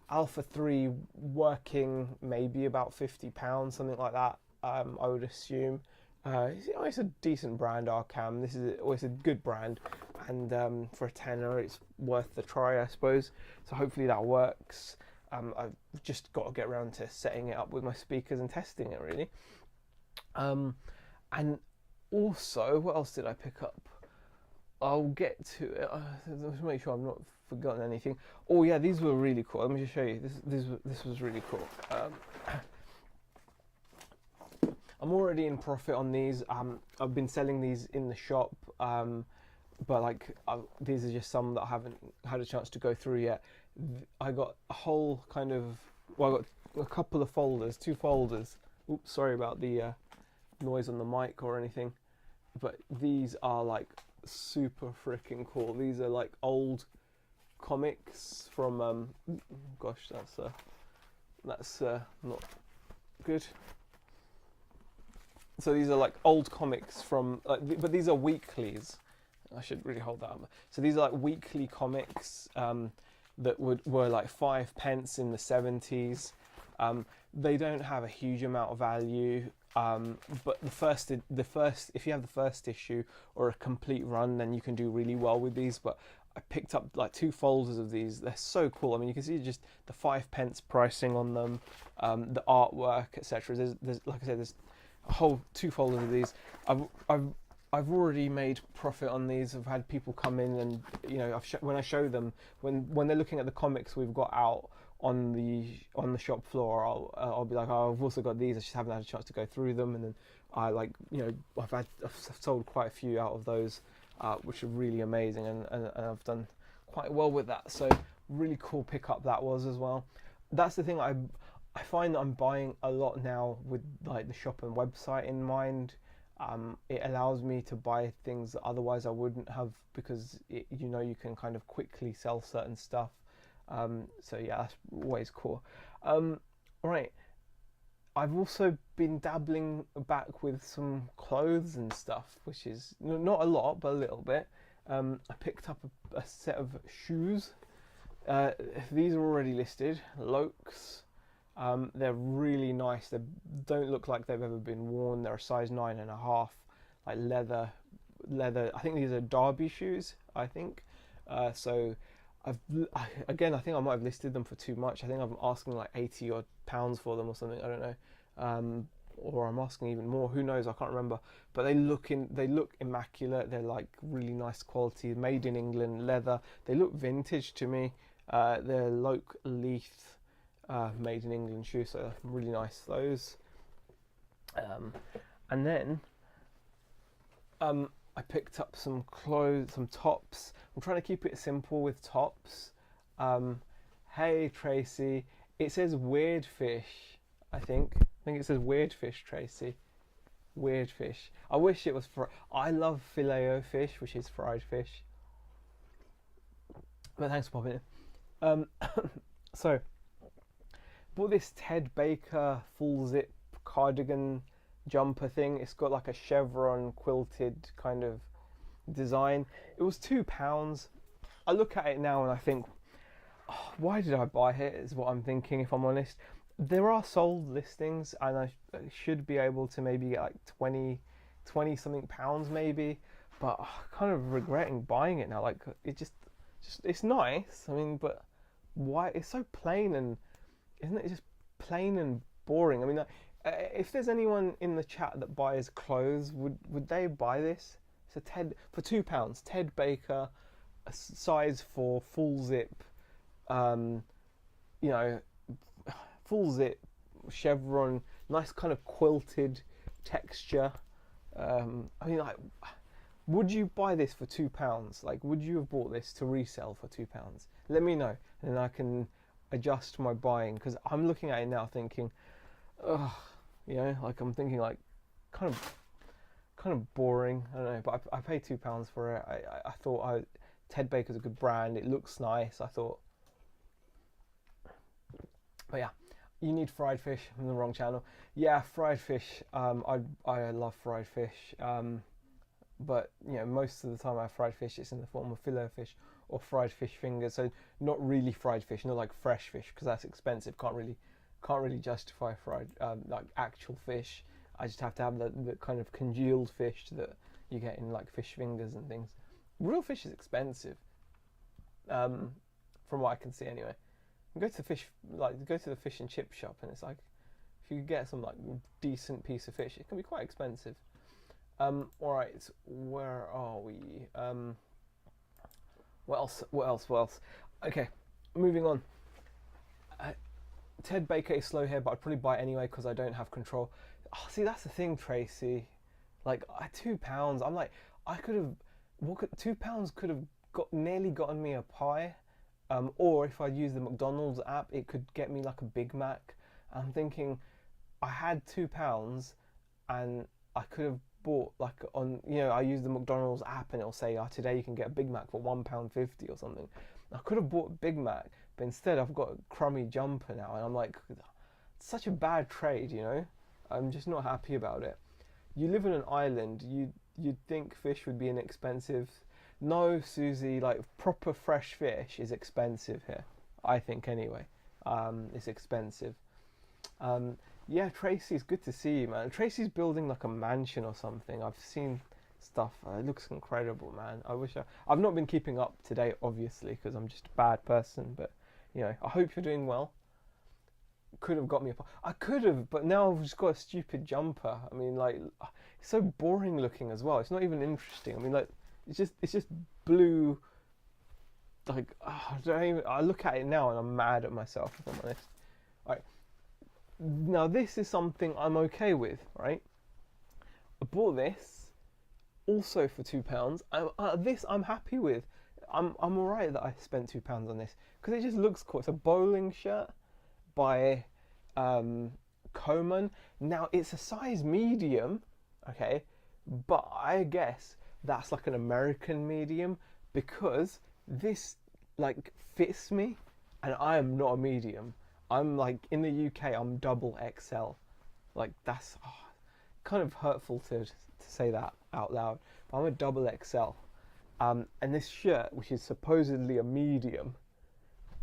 Alpha 3 working maybe about £50, something like that. I would assume. It's a decent brand, Arcam. This is always a good brand, and for a tenner, it's worth the try, I suppose. So hopefully that works. I've just got to get around to setting it up with my speakers and testing it really. And also, what else did I pick up? I'll get to it. Let's make sure I've not forgotten anything. Oh yeah, these were really cool. Let me just show you. This was really cool. I'm already in profit on these. I've been selling these in the shop, but like these are just some that I haven't had a chance to go through yet. I got a whole kind of, well, I got a couple of folders, 2 folders. Oops, sorry about the noise on the mic or anything, but these are like super freaking cool. These are like old comics from gosh, that's not good. So these are like old comics from but these are weeklies. I should really hold that up. So these are like weekly comics that were like 5p in the 70s. They don't have a huge amount of value, but the first, if you have the first issue or a complete run, then you can do really well with these. But I picked up like 2 folders of these. They're so cool. I mean, you can see just the 5p pricing on them, the artwork, etc. There's like I said, there's a whole 2 folders of these. I've already made profit on these. I've had people come in and, you know, when I show them, when they're looking at the comics we've got out on the shop floor, I'll be like, oh, I've also got these. I just haven't had a chance to go through them, and then I like, you know, I've sold quite a few out of those, which are really amazing, and I've done quite well with that. So really cool pickup that was as well. That's the thing, I find that I'm buying a lot now with like the shop and website in mind. It allows me to buy things that otherwise I wouldn't have, because you know, you can kind of quickly sell certain stuff. So yeah, that's always cool. Right, I've also been dabbling back with some clothes and stuff, which is not a lot, but a little bit. I picked up a set of shoes. These are already listed, Lokes. They're really nice. They don't look like they've ever been worn. They're a size 9.5, like leather. I think these are Derby shoes, I think. So I think I might have listed them for too much. I think I'm asking like 80 odd pounds for them or something. I don't know. Or I'm asking even more. Who knows? I can't remember. But they look immaculate. They're like really nice quality, made in England, leather. They look vintage to me. They're Loke Leith. Made in England shoes, so really nice those. And then I picked up some clothes, some tops. I'm trying to keep it simple with tops. Hey Tracy, it says weird fish. I think it says weird fish, Tracy. Weird fish. I wish it was I love filet-o-fish, which is fried fish. But thanks for popping in. So. Bought this Ted Baker full zip cardigan jumper thing. It's got like a chevron quilted kind of design. It was £2. I look at it now and I think, oh, why did I buy it, is what I'm thinking, if I'm honest. There are sold listings and I should be able to maybe get like 20 something pounds maybe, but I'm kind of regretting buying it now. Like it just it's nice, I mean, but why? It's so plain, and isn't it just plain and boring? I mean, if there's anyone in the chat that buys clothes, would they buy this? It's a for £2. Ted Baker, a size 4, full zip, you know, full zip, chevron, nice kind of quilted texture. I mean, like, would you buy this for £2? Like, would you have bought this to resell for £2? Let me know, and then I can adjust my buying, because I'm looking at it now thinking, ugh, you know, like I'm thinking like kind of boring. I don't know, but I paid £2 for it. I thought Ted Baker's a good brand. It looks nice. I thought, but yeah, you need fried fish. I'm in the wrong channel. Yeah, fried fish. I love fried fish. But you know, most of the time I have fried fish, it's in the form of filet fish or fried fish fingers. So not really fried fish, not like fresh fish, because that's expensive. Can't really justify fried like actual fish. I just have to have the kind of congealed fish that you get in like fish fingers and things. Real fish is expensive, from what I can see anyway. Go to the fish and chip shop, and it's like, if you get some like decent piece of fish, it can be quite expensive. Alright, where are we? What else? Okay, moving on. Ted Baker is slow here, but I'd probably buy it anyway because I don't have control. Oh, see, that's the thing, Tracy. Like, £2, I'm like, £2 could have nearly gotten me a pie. Or if I use the McDonald's app, it could get me like a Big Mac. I'm thinking, I had £2 and I could have bought like on, I use the McDonald's app and it'll say, oh, today you can get a Big Mac for £1.50 or something. I could have bought a Big Mac, but instead I've got a crummy jumper now, and I'm like, it's such a bad trade, I'm just not happy about it. You live in an island, you'd think fish would be inexpensive. No, Susie, like proper fresh fish is expensive here, I think anyway. It's expensive. Yeah, Tracy, it's good to see you, man. Tracy's building like a mansion or something. I've seen stuff. It looks incredible, man. I've not been keeping up to date, obviously, because I'm just a bad person. But I hope you're doing well. Could have got me I could have, but now I've just got a stupid jumper. I mean, like, it's so boring looking as well. It's not even interesting. I mean, like, it's just blue. Like, I look at it now and I'm mad at myself, if I'm honest. All right. Now this is something I'm okay with, right? I bought this also for £2. This I'm happy with. I'm alright that I spent £2 on this because it just looks cool. It's a bowling shirt by Coleman. Now it's a size medium, okay, but I guess that's like an American medium because this like fits me, and I am not a medium. I'm like, in the UK, I'm double XL. Like, that's kind of hurtful to say that out loud. But I'm a double XL. And this shirt, which is supposedly a medium,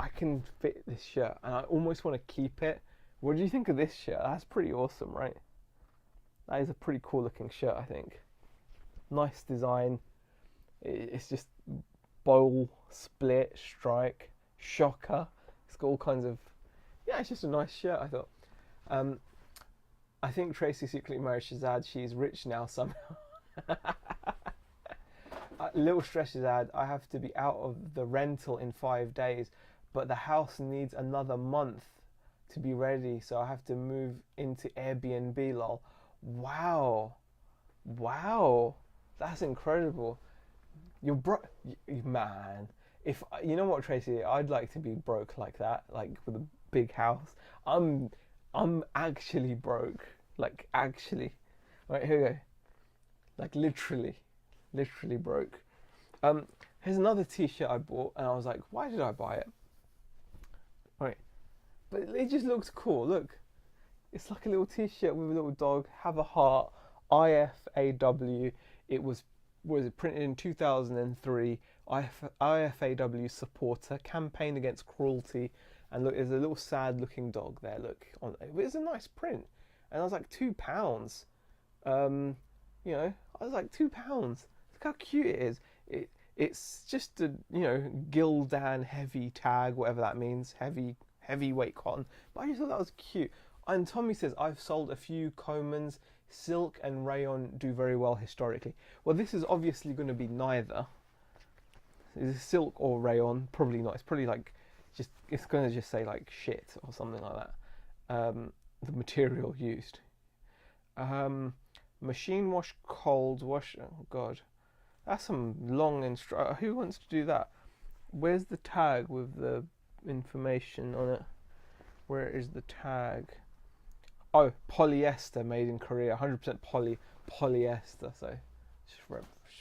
I can fit this shirt. And I almost want to keep it. What do you think of this shirt? That's pretty awesome, right? That is a pretty cool looking shirt, I think. Nice design. It's just bowl, split, strike, shocker. It's got all kinds of... Yeah, it's just a nice shirt, I thought. I think Tracy secretly married Shazad. She's rich now somehow. Little stress, Shazad. I have to be out of the rental in 5 days, but the house needs another month to be ready, so I have to move into Airbnb, lol. Wow. That's incredible. You're broke, man. If you know what, Tracy, I'd like to be broke like that, like with a big house. I'm actually broke, like actually. Right, here we go. Like literally broke. Here's another T-shirt I bought, and I was like, why did I buy it? Right, but it just looks cool. Look, it's like a little T-shirt with a little dog. Have a heart. IFAW. It was printed in 2003. IFAW supporter, campaign against cruelty. And look, there's a little sad looking dog there. Look, it's a nice print. And I was like, £2. I was like, £2. Look how cute it is. It's just a Gildan heavy tag, whatever that means, heavyweight cotton. But I just thought that was cute. And Tommy says, I've sold a few Comans. Silk and rayon do very well historically. Well, this is obviously going to be neither. Is it silk or rayon? Probably not. It's probably like it's going to just say like shit or something like that. The material used. Machine wash, cold wash. Oh god, that's some long instruction. Who wants to do that? Where's the tag with the information on it? Where is the tag? Oh, polyester, made in Korea, 100% polyester. So, it's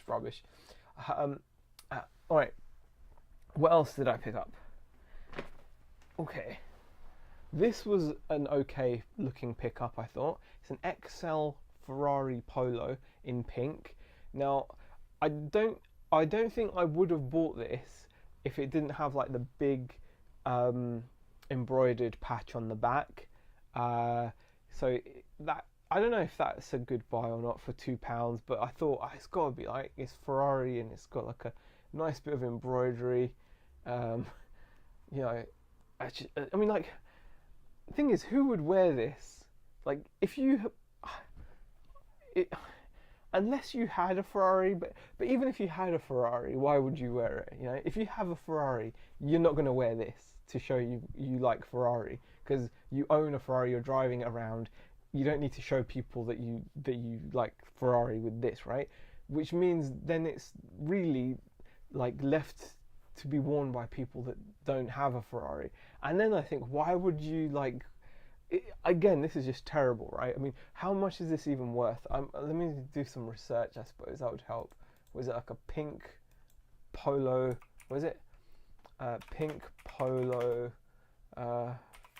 rubbish. All right. What else did I pick up? Okay, this was an okay looking pickup, I thought. It's an XL Ferrari Polo in pink. Now, I don't think I would have bought this if it didn't have like the big embroidered patch on the back. So that, I don't know if that's a good buy or not for £2, but I thought it's got to be like, it's Ferrari and it's got like a nice bit of embroidery. I mean, like, the thing is, who would wear this? Like, unless you had a Ferrari, but even if you had a Ferrari, why would you wear it? If you have a Ferrari, you're not going to wear this to show you like Ferrari, because you own a Ferrari, you're driving it around. You don't need to show people that you like Ferrari with this, right? Which means then it's really like left to be worn by people that don't have a Ferrari. And then I think, why would you like? again, this is just terrible, right? I mean, how much is this even worth? Let me do some research, I suppose that would help. Was it like a pink polo? Was it pink polo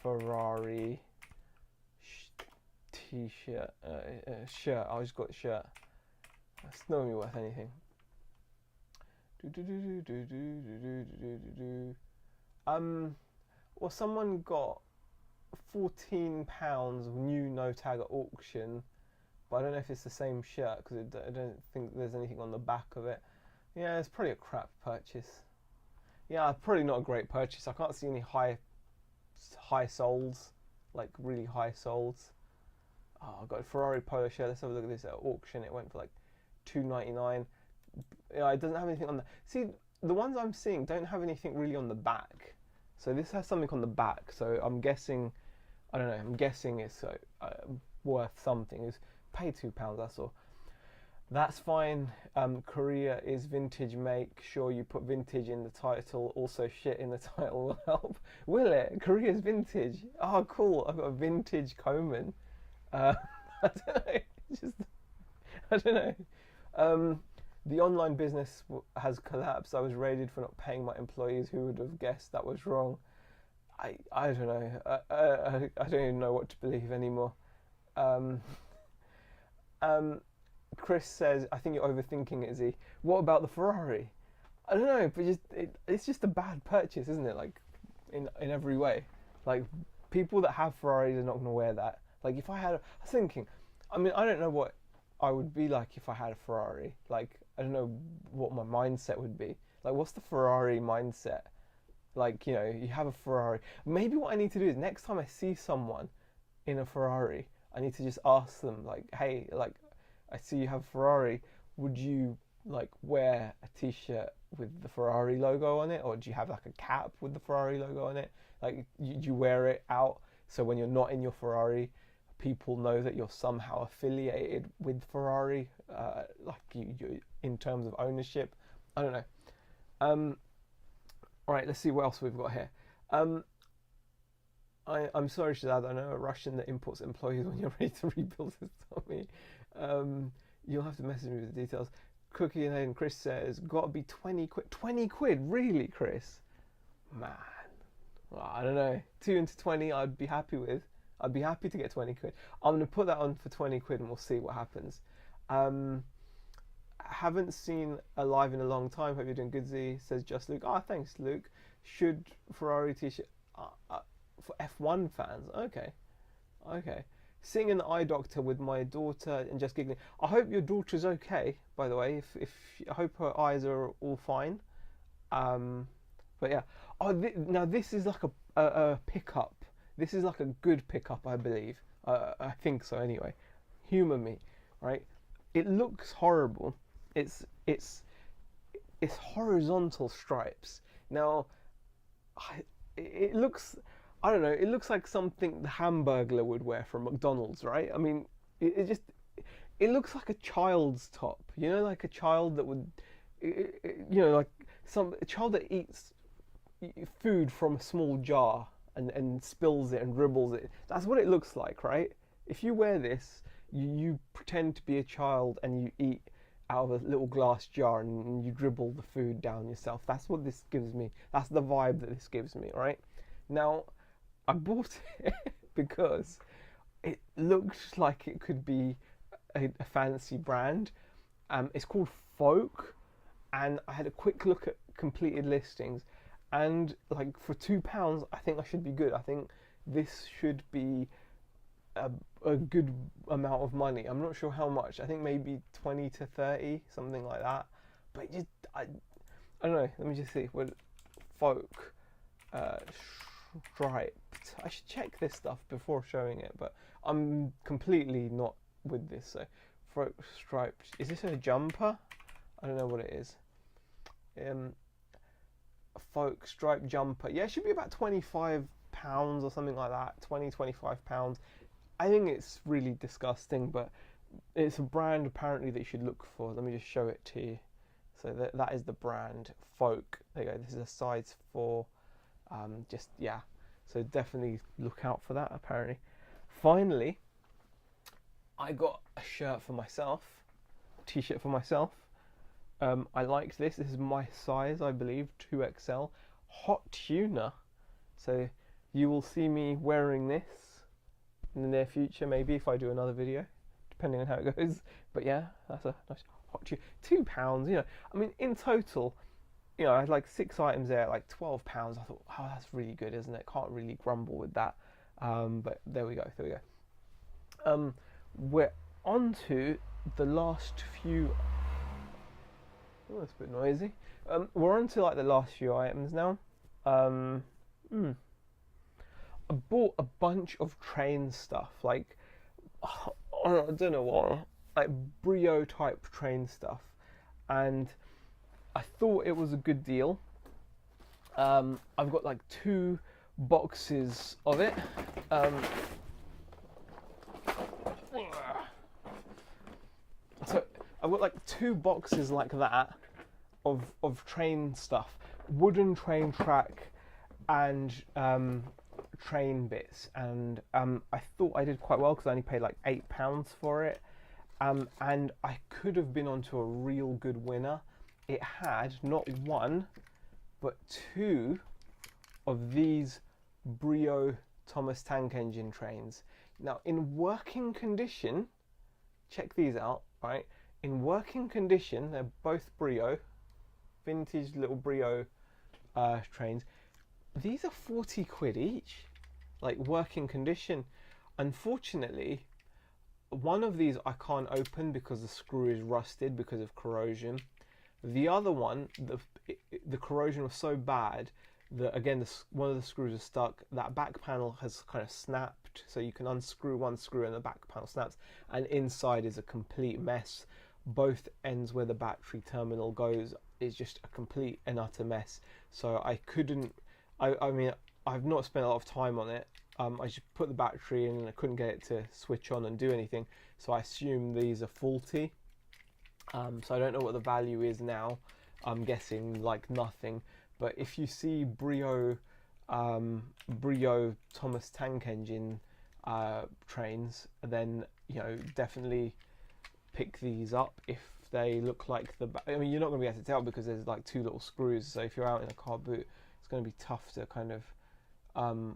Ferrari t-shirt shirt? I just got a shirt. That's not gonna be worth anything. Well, someone got £14 new no tag at auction, but I don't know if it's the same shirt because I don't think there's anything on the back of it. Yeah, it's probably a crap purchase. Yeah, probably not a great purchase. I can't see any high solds, like really high solds. Oh, I've got a Ferrari polo shirt. Let's have a look at this at auction. It went for like £2.99. Yeah, it doesn't have anything on the. See, the ones I'm seeing don't have anything really on the back. So this has something on the back. So I'm guessing, I don't know. I'm guessing it's worth something. It's pay £2. That's all. That's fine. Korea is vintage. Make sure you put vintage in the title. Also, shit in the title will help. Will it? Korea's vintage. Oh, cool. I've got a vintage Coleman. I don't know. I don't know. The online business has collapsed. I was raided for not paying my employees. Who would have guessed that was wrong? I don't know. I don't even know what to believe anymore. Chris says, I think you're overthinking it, Z. What about the Ferrari? I don't know, but it's just a bad purchase, isn't it? Like, in every way. Like, people that have Ferraris are not going to wear that. Like, if I had, I was thinking, I mean, I don't know what I would be like if I had a Ferrari. Like, I don't know what my mindset would be. Like, what's the Ferrari mindset? Like, you know, you have a Ferrari. Maybe what I need to do is next time I see someone in a Ferrari, I need to just ask them, like, hey, like, I see you have a Ferrari. Would you like wear a t-shirt with the Ferrari logo on it, or do you have like a cap with the Ferrari logo on it? Like, you wear it out so when you're not in your Ferrari, people know that you're somehow affiliated with Ferrari, like you in terms of ownership. I don't know. All right, let's see what else we've got here. I'm sorry, Shazad, I know a Russian that imports employees. When you're ready to rebuild this, Tommy. You'll have to message me with the details. Cookie and Hayden, Chris says, gotta be 20 quid. 20 quid? Really, Chris? Man. Well, I don't know. 2 into 20 I'd be happy with. I'd be happy to get 20 quid. I'm going to put that on for 20 quid and we'll see what happens. Haven't seen a live in a long time. Hope you're doing good, Z. Says Just Luke. Ah, thanks, Luke. Should Ferrari t-shirt for F1 fans? Okay. Seeing an eye doctor with my daughter and just giggling. I hope your daughter's okay, by the way. If I hope her eyes are all fine. But yeah. Oh, now this is like a pickup. This is like a good pickup, I believe. I think so anyway. Humour me, right? It looks horrible. It's horizontal stripes. Now, it looks, I don't know, it looks like something the Hamburglar would wear from McDonald's, right? I mean, it looks like a child's top, you know, like a child that would, you know, like a child that eats food from a small jar and spills it and dribbles it. That's what it looks like, right? If you wear this, you pretend to be a child and you eat out of a little glass jar and you dribble the food down yourself. That's what this gives me. That's the vibe that this gives me, right? Now, I bought it because it looks like it could be a fancy brand. It's called Folk, and I had a quick look at completed listings, and like for £2, I think I should be good. I think this should be a good amount of money. I'm not sure how much. I think maybe 20 to 30, something like that. But just I don't know. Let me just see. What Folk striped. I should check this stuff before showing it, but I'm completely not with this. So Folk striped. Is this a jumper? I don't know what it is. A Folk striped jumper. Yeah, it should be about £25 or something like that. £25. I think it's really disgusting, but it's a brand apparently that you should look for. Let me just show it to you. So that is the brand, Folk. There you go. This is a size 4. Yeah. So definitely look out for that, apparently. finally, I got a shirt for myself, t-shirt for myself. I liked this. This is my size, I believe, 2XL. Hot tuna. So you will see me wearing this in the near future, maybe if I do another video, depending on how it goes. But yeah, that's a nice hot tuna. £2, you know. I mean, in total, you know, I had like 6 items there, like £12. I thought, oh, that's really good, isn't it? Can't really grumble with that. But there we go. There we go. We're on to the last few. Oh, that's a bit noisy. We're on to like the last few items now. I bought a bunch of train stuff, like I don't know what, like brio type train stuff, and I thought it was a good deal. I've got like 2 boxes of it. So I've got like 2 boxes like that of train stuff, wooden train track and train bits, and I thought I did quite well because I only paid like £8 for it, and I could have been onto a real good winner. It had not 1 but 2 of these Brio Thomas tank engine trains. Now in working condition, check these out, right? In working condition, they're both Brio, vintage little Brio trains. These are 40 quid each, like working condition. Unfortunately, one of these I can't open because the screw is rusted because of corrosion. The other one, the corrosion was so bad that, again, one of the screws is stuck. That back panel has kind of snapped, so you can unscrew one screw and the back panel snaps, and inside is a complete mess. Both ends where the battery terminal goes is just a complete and utter mess. So I couldn't, I mean, I've not spent a lot of time on it. I just put the battery in and I couldn't get it to switch on and do anything. So I assume these are faulty. So I don't know what the value is now. I'm guessing like nothing. But if you see Brio Thomas tank engine trains, then you know, definitely pick these up if they look like the. I mean, you're not going to be able to tell because there's like 2 little screws. So if you're out in a car boot, it's going to be tough to kind of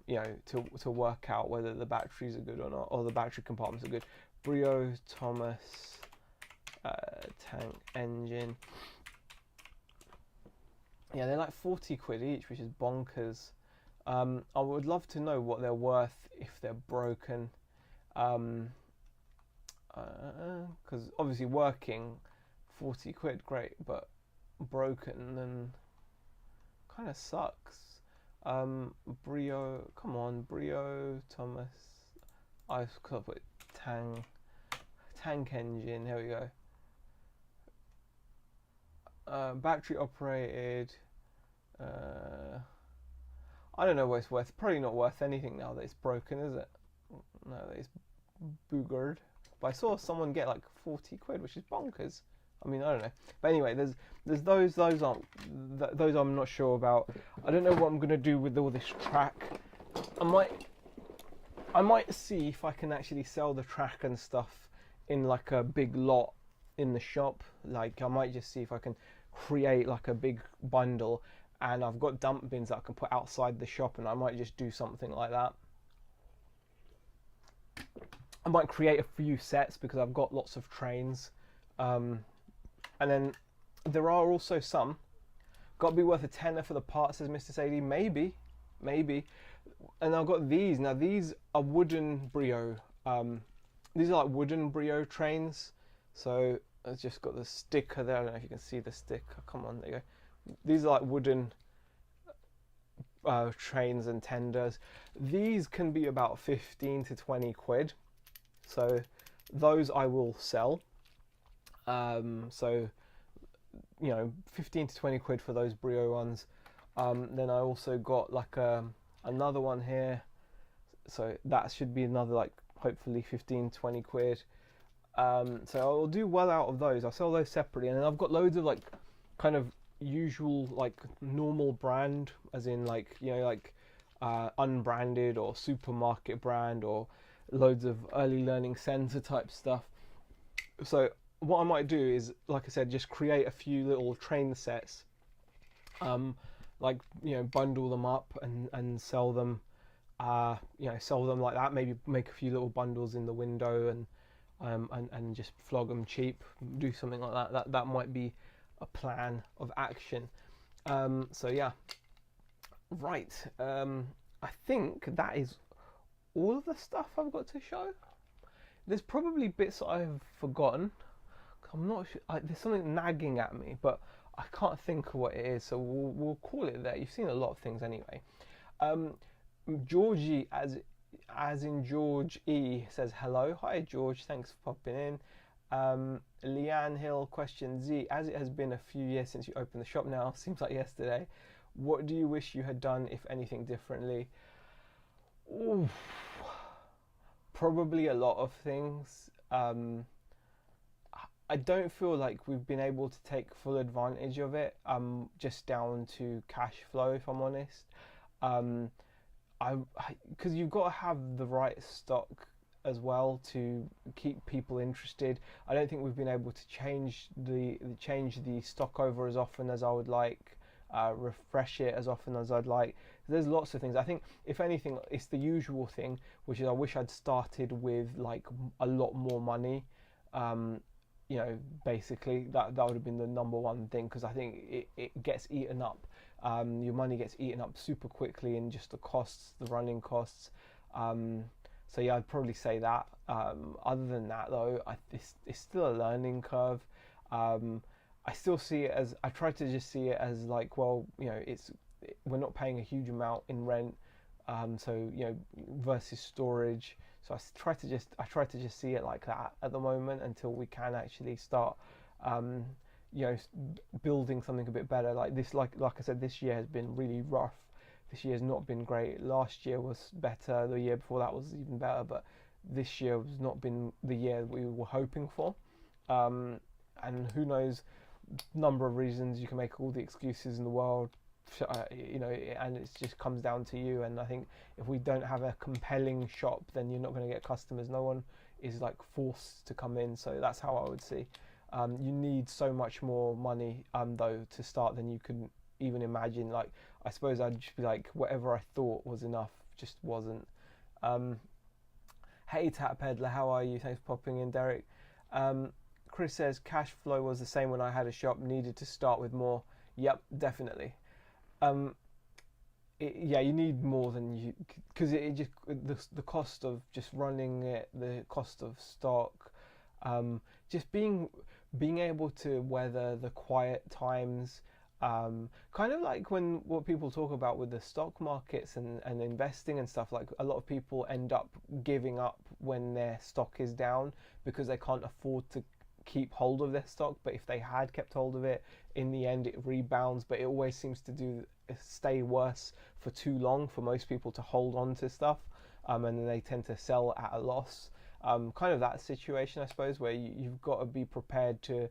you know, to work out whether the batteries are good or not, or the battery compartments are good. Brio Thomas tank engine. Yeah, they're like 40 quid each, which is bonkers. I would love to know what they're worth if they're broken. Because obviously working, 40 quid, great, but broken then kind of sucks. Brio, come on, Brio Thomas. I've got to put tank engine. Here we go. Battery operated. I don't know what it's worth. Probably not worth anything now that it's broken, is it? No, that it's boogered. But I saw someone get like 40 quid, which is bonkers. I mean, I don't know. But anyway, there's those I'm not sure about. I don't know what I'm gonna do with all this track. I might see if I can actually sell the track and stuff in like a big lot in the shop. Like I might just see if I can create like a big bundle, and I've got dump bins that I can put outside the shop, and I might just do something like that. I might create a few sets because I've got lots of trains, and then there are also some. Got to be worth a tenner for the parts, says Mr. Sadie. Maybe. And I've got these. Now these are wooden Brio. These are like wooden Brio trains. So I've just got the sticker there. I don't know if you can see the sticker. Come on, there you go. These are like wooden trains and tenders. These can be about 15 to 20 quid. So those I will sell. So, you know, 15 to 20 quid for those Brio ones. Then I also got like another one here. So that should be another like hopefully 15, 20 quid. So I'll do well out of those. I'll sell those separately. And then I've got loads of like kind of usual like normal brand, as in like, you know, like unbranded or supermarket brand or loads of early learning center type stuff. So what I might do is, like I said, just create a few little train sets, um, like bundle them up and sell them, sell them like that. Maybe make a few little bundles in the window and just flog them cheap. Do something like that. That might be a plan of action. So yeah, right. I think that is all of the stuff I've got to show. There's probably bits that I've forgotten. I'm not sure. There's something nagging at me, but I can't think of what it is. So we'll call it there. You've seen a lot of things anyway. Georgie, as in George E, says hello. Hi George, thanks for popping in. Leanne Hill, question Z, as it has been a few years since you opened the shop now, seems like yesterday, what do you wish you had done, if anything, differently? Oof. Probably a lot of things. I don't feel like we've been able to take full advantage of it, just down to cash flow, if I'm honest. Because you've got to have the right stock as well to keep people interested. I don't think we've been able to change the stock over as often as I would like, refresh it as often as I'd like. There's lots of things. I think if anything, it's the usual thing, which is I wish I'd started with like a lot more money. Basically that would have been the number one thing, because I think it gets eaten up. Your money gets eaten up super quickly in just the costs, the running costs. So yeah, I'd probably say that. Other than that though, it's still a learning curve. I still see it as, I try to just see it as like, well, we're not paying a huge amount in rent, so versus storage. So I try to just see it like that at the moment, until we can actually start, building something a bit better. Like this, like I said, this year has been really rough. This year has not been great. Last year was better. The year before that was even better, but this year has not been the year we were hoping for. And who knows, number of reasons. You can make all the excuses in the world, and it just comes down to you. And I think if we don't have a compelling shop, then you're not going to get customers. No one is like forced to come in. So that's how I would see. You need so much more money though to start than you can even imagine. Like, I suppose I'd just be like, whatever I thought was enough just wasn't. Hey Tap Peddler, how are you? Thanks for popping in, Derek. Chris says cash flow was the same when I had a shop, needed to start with more. Yep, definitely. You need more than you, because it just the cost of just running it, the cost of stock, just being able to weather the quiet times, kind of like what people talk about with the stock markets and investing and stuff. Like, a lot of people end up giving up when their stock is down because they can't afford to keep hold of their stock. But if they had kept hold of it, in the end it rebounds. But it always seems to stay worse for too long for most people to hold on to stuff, and then they tend to sell at a loss. Kind of that situation, I suppose, where you've got to be prepared to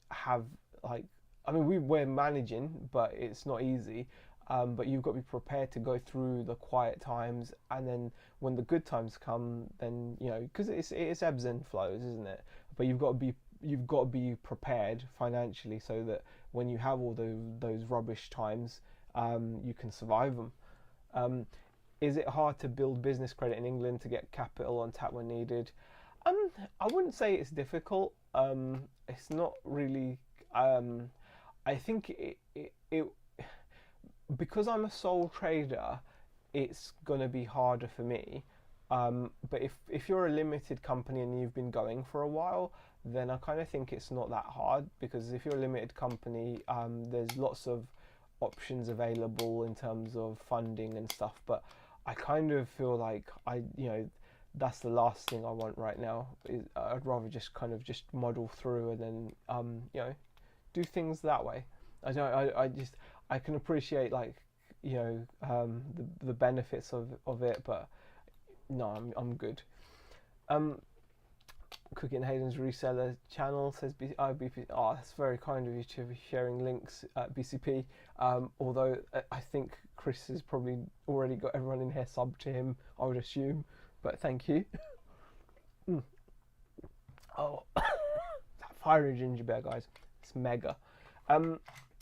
have, like, I mean, we're managing, but it's not easy. But you've got to be prepared to go through the quiet times, and then when the good times come, then because it's ebbs and flows, isn't it? But you've got to be prepared financially, so that when you have all those rubbish times, you can survive them. Is it hard to build business credit in England to get capital on tap when needed? I wouldn't say it's difficult. It's not really. I think it because I'm a sole trader, it's gonna be harder for me. But if you're a limited company and you've been going for a while, then I kind of think it's not that hard, because if you're a limited company, there's lots of options available in terms of funding and stuff. But I kind of feel like that's the last thing I want right now. I'd rather just muddle through and then do things that way. I can appreciate the benefits of it, but no, I'm good. Cooking Hayden's reseller channel says BCP. Oh, that's very kind of you to be sharing links at BCP. Although I think Chris has probably already got everyone in here subbed to him, I would assume. but thank you. Mm. Oh, that fiery ginger beer, guys. It's mega.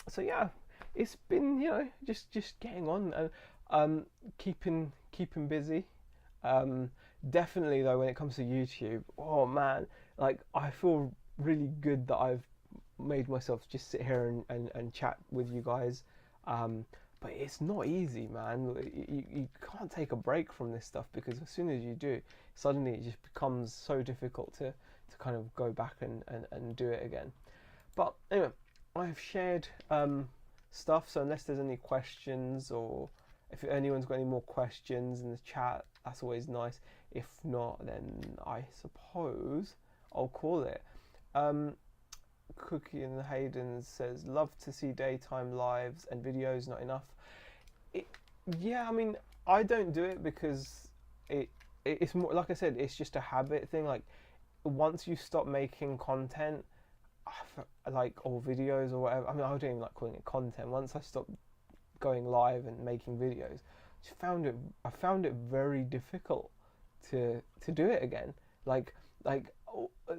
So yeah, it's been, just getting on and keeping busy. Definitely though, when it comes to YouTube, oh man, like I feel really good that I've made myself just sit here and chat with you guys. But it's not easy, man. You can't take a break from this stuff, because as soon as you do, suddenly it just becomes so difficult to kind of go back and do it again. But anyway, I've shared stuff, so unless there's any questions, or if anyone's got any more questions in the chat, that's always nice. If not, then I suppose I'll call it. Cookie and Hayden says, love to see daytime lives and videos, not enough. Yeah, I mean, I don't do it because it's more, like I said, it's just a habit thing. Like, once you stop making content, like, or videos or whatever, I mean, I don't even like calling it content. Once I stopped going live and making videos, I found it very difficult to do it again. Like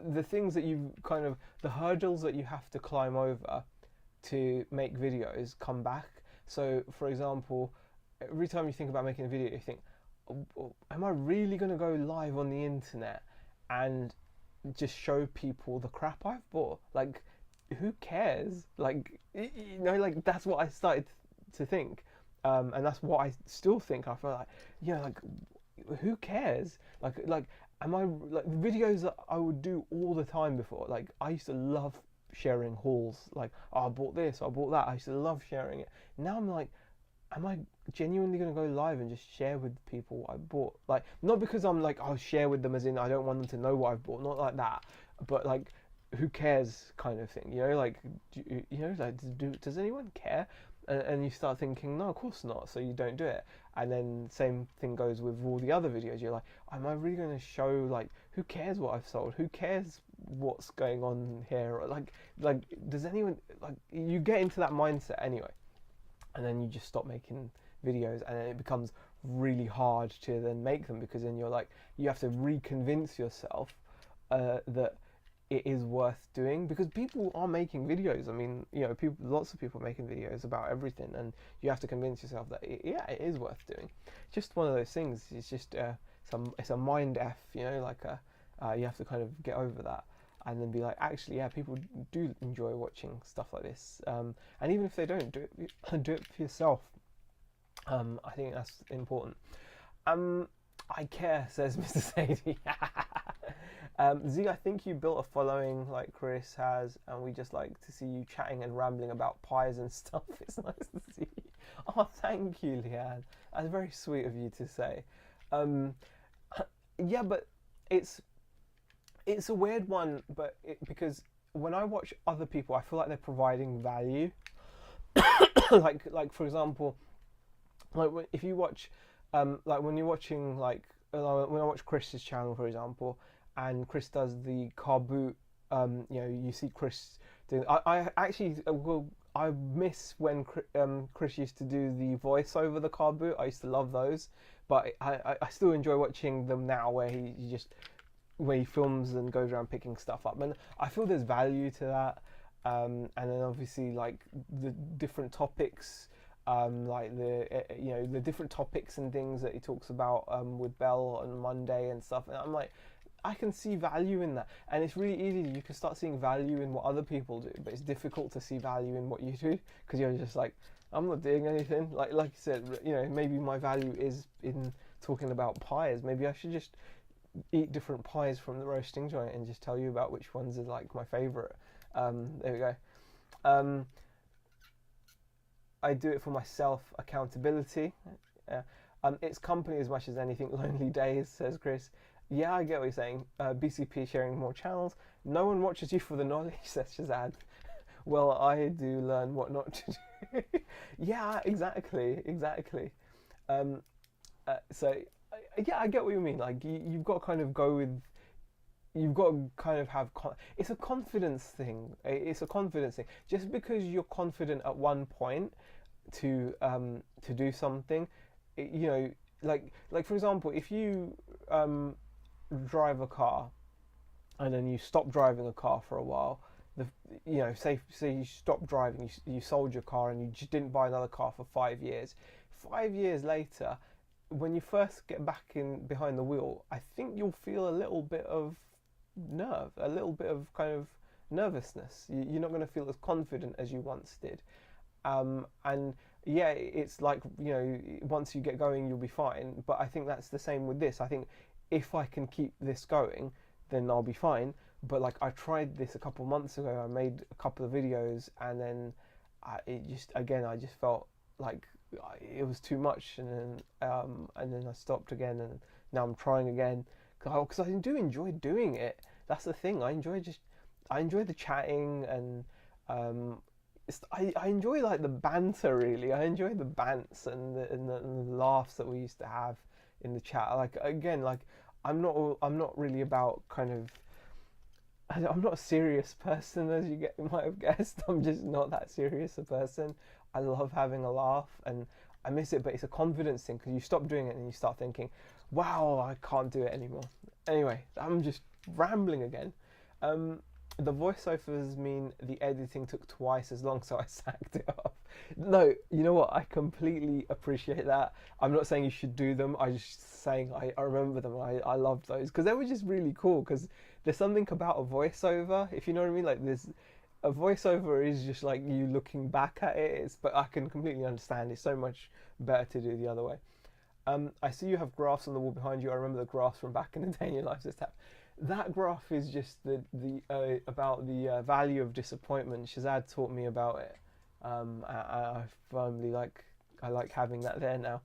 the things that you kind of, the hurdles that you have to climb over to make videos come back. So for example, every time you think about making a video, you think, am I really going to go live on the internet and just show people the crap I've bought? Like, who cares? Like, like that's what I started to think, and that's what I still think. I feel like, like, who cares? Like, am I, like, the videos that I would do all the time before? Like, I used to love sharing hauls. Like, oh, I bought this, I bought that. I used to love sharing it. Now I'm like, am I genuinely going to go live and just share with people what I bought? Like, not because I'm like, I'll share with them as in I don't want them to know what I've bought, not like that, but like, who cares kind of thing, like, does anyone care? And you start thinking, no, of course not, so you don't do it. And then same thing goes with all the other videos. You're like, am I really going to show, like, who cares what I've sold? Who cares what's going on here? Like, does anyone, like, you get into that mindset anyway. And then you just stop making videos, and then it becomes really hard to then make them, because then you're like, you have to reconvince yourself that it is worth doing, because people are making videos. I mean, lots of people are making videos about everything, and you have to convince yourself that it is worth doing. Just one of those things. It's just it's a mind f, like you have to kind of get over that, and then be like, actually, yeah, people do enjoy watching stuff like this, and even if they don't, do it for yourself. I think that's important. I care, says Mr. Sadie. Z, I think you built a following like Chris has, and we just like to see you chatting and rambling about pies and stuff. It's nice to see you. Oh, thank you, Leanne. That's very sweet of you to say. Yeah, but it's a weird one, but because when I watch other people, I feel like they're providing value. like for example, like if you watch, like when you're watching, like when I watch Chris's channel, for example, and Chris does the car boot, you see Chris doing. I actually I miss when Chris used to do the voice over the car boot. I used to love those, but I still enjoy watching them now, where he films and goes around picking stuff up, and I feel there's value to that. And then obviously, like, the different topics, like the different topics and things that he talks about with Belle on Monday and stuff, and I'm like, I can see value in that, and it's really easy. You can start seeing value in what other people do, but it's difficult to see value in what you do, because you're just like, I'm not doing anything. Like you said, maybe my value is in talking about pies. Maybe I should just eat different pies from the roasting joint and just tell you about which ones are like my favorite. There we go. I do it for myself, accountability. It's company as much as anything. Lonely days, says Chris. Yeah, I get what you're saying. BCP sharing more channels. No one watches you for the knowledge, says Shazad. Well, I do learn what not to do. Yeah, exactly. So, yeah, I get what you mean. Like, you've got to kind of go with. You've got to kind of have. It's a confidence thing. It's a confidence thing. Just because you're confident at one point to do something, like for example, if you drive a car and then you stop driving a car for a while, the say you stop driving, you sold your car and you just didn't buy another car for 5 years. 5 years later, when you first get back in behind the wheel, I think you'll feel a little bit of a little bit of kind of nervousness. You're not going to feel as confident as you once did. And yeah, it's like, once you get going, you'll be fine. But I think that's the same with this. I think if I can keep this going, then I'll be fine. But like, I tried this a couple months ago. I made a couple of videos, and then I just felt like it was too much, and then I stopped again, and now I'm trying again because I do enjoy doing it. That's the thing. I enjoy the chatting, and I enjoy like the banter. Really, I enjoy the bants and the laughs that we used to have in the chat. Like, again, like I'm not really about kind of. I'm not a serious person, as you might have guessed. I'm just not that serious a person. I love having a laugh, and I miss it, but it's a confidence thing, because you stop doing it and you start thinking, wow, I can't do it anymore. Anyway, I'm just rambling again. The voiceovers mean the editing took twice as long, so I sacked it off. No, you know what? I completely appreciate that. I'm not saying you should do them. I'm just saying I remember them. I loved those because they were just really cool. Because there's something about a voiceover, if you know what I mean. Like, a voiceover is just like you looking back at it. But I can completely understand. It's so much better to do the other way. I see you have graphs on the wall behind you. I remember the graphs from back in the day in your life tab. That graph is just about the value of disappointment. Shazad taught me about it. I firmly like having that there now.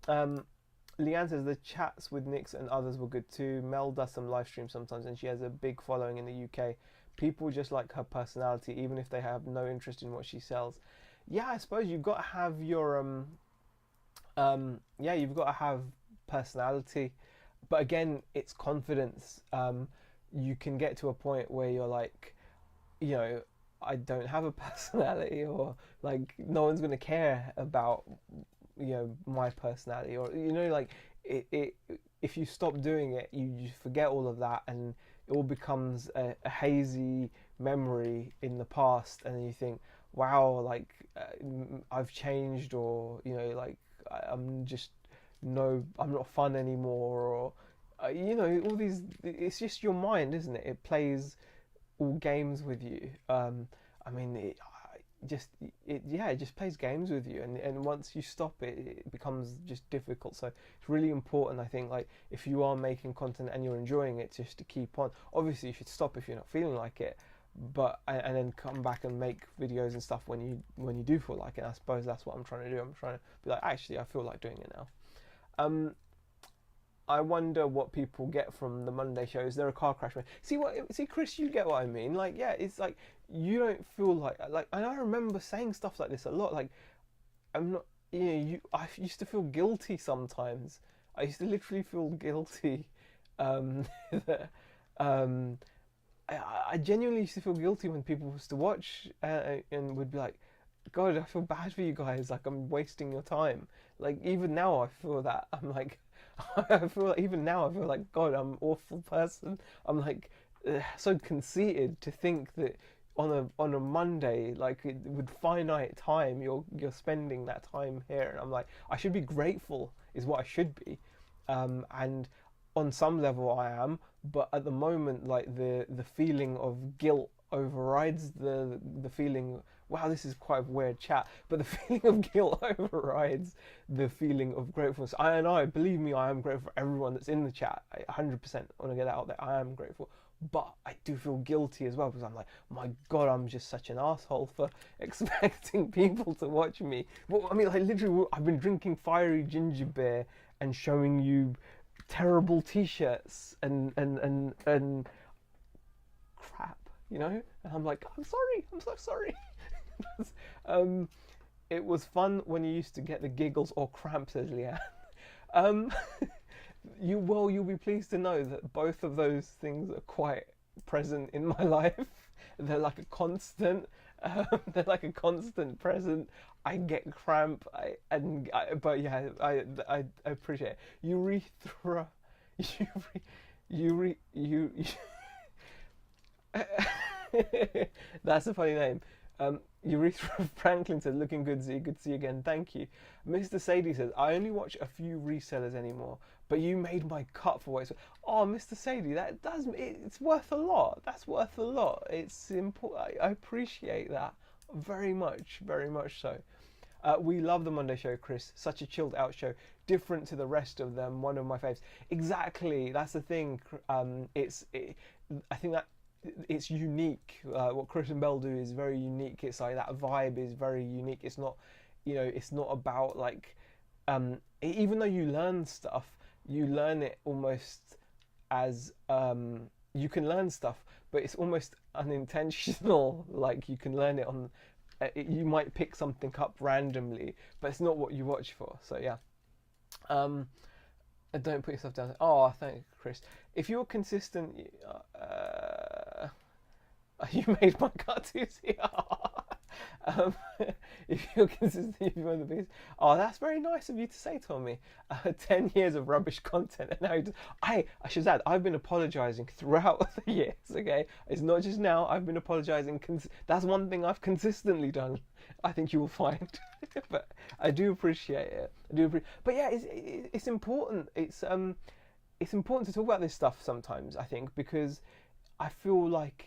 Leanne says the chats with Nix and others were good too. Mel does some live streams sometimes, and she has a big following in the UK. People just like her personality, even if they have no interest in what she sells. Yeah, I suppose you've got to have your you've got to have personality. But again, it's confidence. You can get to a point where you're like, I don't have a personality, or like no one's gonna care about my personality, or like if you stop doing it, you forget all of that, and it all becomes a hazy memory in the past, and then you think, wow, like I've changed, or like I'm not fun anymore, or all these. It's just your mind, isn't it? It plays all games with you. It just plays games with you, and once you stop it, it becomes just difficult. So it's really important, I think, like if you are making content and you're enjoying it, just to keep on. Obviously, you should stop if you're not feeling like it, but and then come back and make videos and stuff when you do feel like it. I suppose that's what I'm trying to do. I'm trying to be like, actually, I feel like doing it now. I wonder what people get from the Monday show. Is there a car crash? See, Chris, you get what I mean. Like, yeah, it's like you don't feel like, and I remember saying stuff like this a lot. Like, I'm not, I used to feel guilty sometimes. I used to literally feel guilty. That, I genuinely used to feel guilty when people used to watch and would be like, God, I feel bad for you guys. Like, I'm wasting your time. Like, even now I feel that. I'm like, even now I feel like, God, I'm an awful person. I'm like so conceited to think that on a Monday, like with finite time, you're spending that time here, and I'm like, I should be grateful, is what I should be, and on some level I am, but at the moment, like the feeling of guilt overrides the feeling. Wow, this is quite a weird chat, but the feeling of guilt overrides the feeling of gratefulness. Believe me, I am grateful for everyone that's in the chat. I 100% want to get that out there. I am grateful, but I do feel guilty as well, because I'm like, my God, I'm just such an asshole for expecting people to watch me. Well, I mean, like literally, I've been drinking fiery ginger beer and showing you terrible t-shirts and crap, and I'm like, I'm sorry, I'm so sorry. It was fun when you used to get the giggles or cramps, says Leanne. You'll be pleased to know that both of those things are quite present in my life. They're like a constant. They're like a constant present. I get cramp. But yeah, I appreciate it. Urethra, you, you. That's a funny name. Urethra Franklin said, "Looking good, Z. Good to see you again. Thank you." Mr. Sadie says, "I only watch a few resellers anymore, but you made my cut for what it's." Oh, Mr. Sadie, it's worth a lot. That's worth a lot. It's important. I appreciate that very much so. We love the Monday show, Chris. Such a chilled out show, different to the rest of them. One of my faves. Exactly. That's the thing. I think that it's unique. What Chris and Bell do is very unique. It's like that vibe is very unique. It's not, it's not about like, even though you learn stuff, you learn it almost as you can learn stuff, but it's almost unintentional. Like you can learn it on. You might pick something up randomly, but it's not what you watch for. So yeah. Don't put yourself down. Oh, thank you, Chris. If you're consistent, you made my cut too. um, if you're consistent, you're one of the biggest. Oh, that's very nice of you to say, Tommy. 10 years of rubbish content, and now I should add, I've been apologising throughout the years. Okay, it's not just now. I've been apologising. That's one thing I've consistently done. I think you will find, but I do appreciate it. But yeah, it's important. It's important to talk about this stuff sometimes. I think because I feel like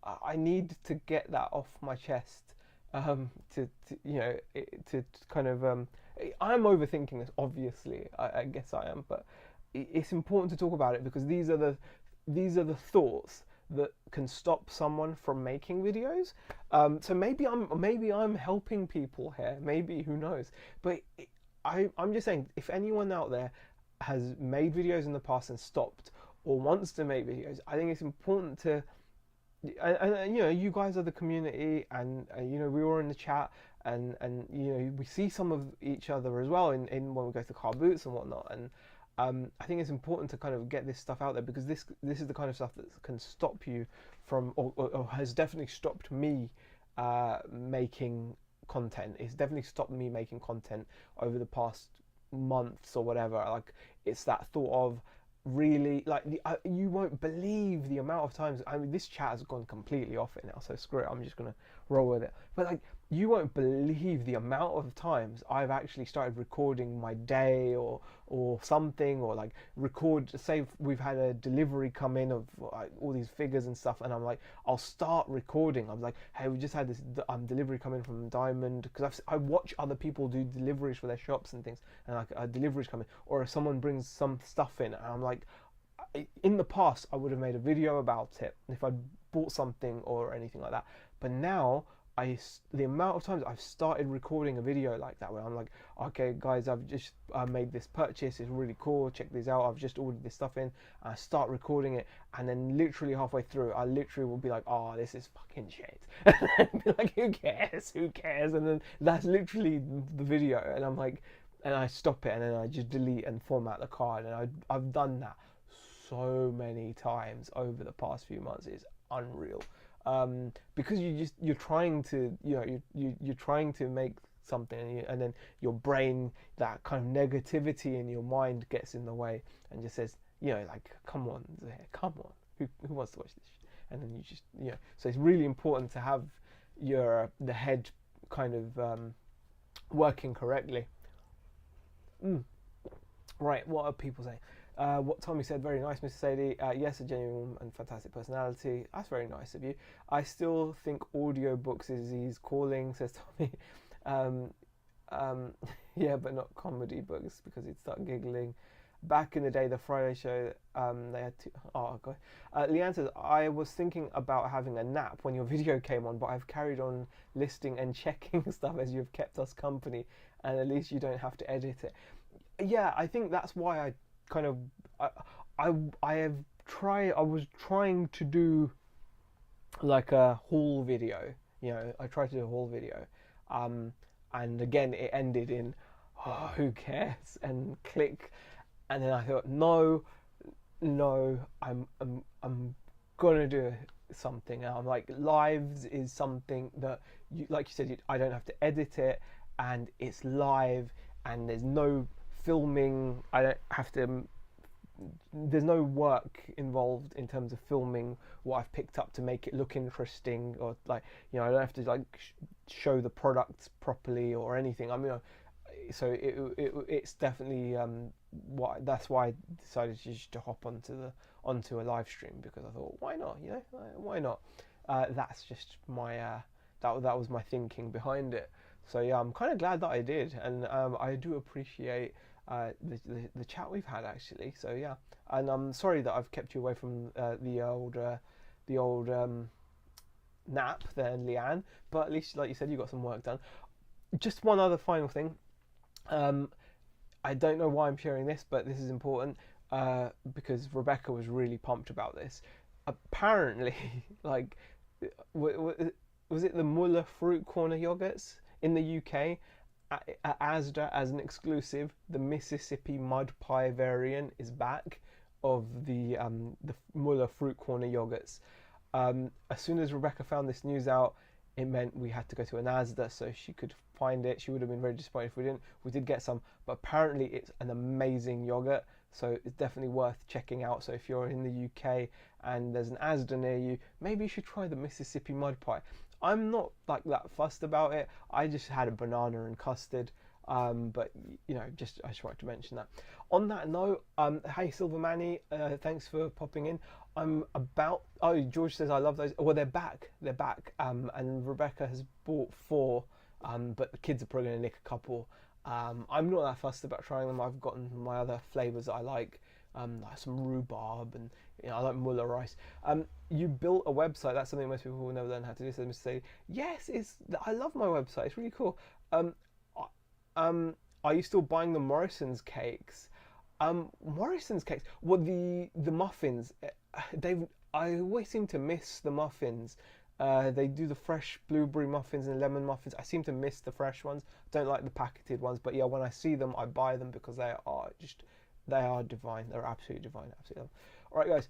I need to get that off my chest. To kind of I'm overthinking this, obviously. I guess I am, but it's important to talk about it because these are the thoughts that can stop someone from making videos. So maybe I'm helping people here. Maybe, who knows? But I'm just saying, if anyone out there has made videos in the past and stopped, or wants to make videos, I think it's important to. And you guys are the community, and we were in the chat, and we see some of each other as well in when we go to car boots and whatnot, and I think it's important to kind of get this stuff out there because this is the kind of stuff that can stop you from, or has definitely stopped me making content. It's definitely stopped me making content over the past months or whatever. Like, it's that thought of, really, like, you won't believe the amount of times. I mean, this chat has gone completely off it now, so screw it, I'm just gonna roll with it. But like, you won't believe the amount of times I've actually started recording my day or something, or like say we've had a delivery come in of like, all these figures and stuff, and I'm like, I'll start recording. I'm like, hey, we just had this delivery come in from Diamond, because I watch other people do deliveries for their shops and things, and like a delivery's coming, or if someone brings some stuff in, and I'm like, in the past I would have made a video about it if I'd bought something or anything like that, but now the amount of times I've started recording a video like that, where I'm like, okay guys, I've just made this purchase, it's really cool, check this out, I've just ordered this stuff in, and I start recording it, and then literally halfway through I literally will be like, oh, this is fucking shit, and then be like, who cares, and then that's literally the video, and I'm like, and I stop it, and then I just delete and format the card, and I've done that so many times over the past few months. It's unreal. Because you're trying to you're trying to make something, and then your brain, that kind of negativity in your mind gets in the way and just says, like, come on, who wants to watch this shit? And then you just so it's really important to have the head kind of working correctly. Right, what are people saying? What Tommy said, very nice, Mr. Sadie. Yes, a genuine and fantastic personality. That's very nice of you. I still think audiobooks is his calling, says Tommy. Yeah, but not comedy books, because he'd start giggling. Back in the day, the Friday show, they had two. Oh, God. Leanne says, I was thinking about having a nap when your video came on, but I've carried on listing and checking stuff as you've kept us company, and at least you don't have to edit it. Yeah, I think that's why I kind of I was trying to do like a haul video. I tried to do a haul video, and again it ended in, oh, who cares, and click, and then I thought, no, I'm gonna do something. I'm like, lives is something that, like you said, I don't have to edit it, and it's live, and there's no filming. I don't have to. There's no work involved in terms of filming what I've picked up to make it look interesting, or like, I don't have to like show the products properly or anything. I mean, so it's definitely that's why I decided just to hop onto a live stream, because I thought, why not? Why not? That's just my that was my thinking behind it. So yeah, I'm kind of glad that I did, and I do appreciate the chat we've had, actually. So yeah, and I'm sorry that I've kept you away from the old nap there, Leanne. But at least, like you said, you got some work done. Just one other final thing. I don't know why I'm sharing this, but this is important because Rebecca was really pumped about this. Apparently, like, was it the Muller fruit corner yogurts in the UK? At Asda, as an exclusive, the Mississippi mud pie variant is back of the Muller fruit corner yogurts. As soon as Rebecca found this news out, it meant we had to go to an Asda so she could find it. She would have been very disappointed if we didn't. We did get some, but apparently it's an amazing yogurt, so it's definitely worth checking out. So if you're in the UK and there's an Asda near you, maybe you should try the Mississippi mud pie. I'm not like that fussed about it. I just had a banana and custard, but I just wanted to mention that. On that note, hey Silvermanny, thanks for popping in. Oh, George says I love those. Well, they're back, and Rebecca has bought 4, but the kids are probably going to nick a couple. I'm not that fussed about trying them. I've gotten my other flavours that I like some rhubarb, and I like Muller rice. You built a website. That's something most people will never learn how to do. So they say, yes, I love my website. It's really cool. Are you still buying the Morrison's cakes? Morrison's cakes. Well, the muffins. I always seem to miss the muffins. They do the fresh blueberry muffins and lemon muffins. I seem to miss the fresh ones. Don't like the packeted ones. But yeah, when I see them, I buy them because they are divine. They're absolutely divine. Absolutely. All right, guys.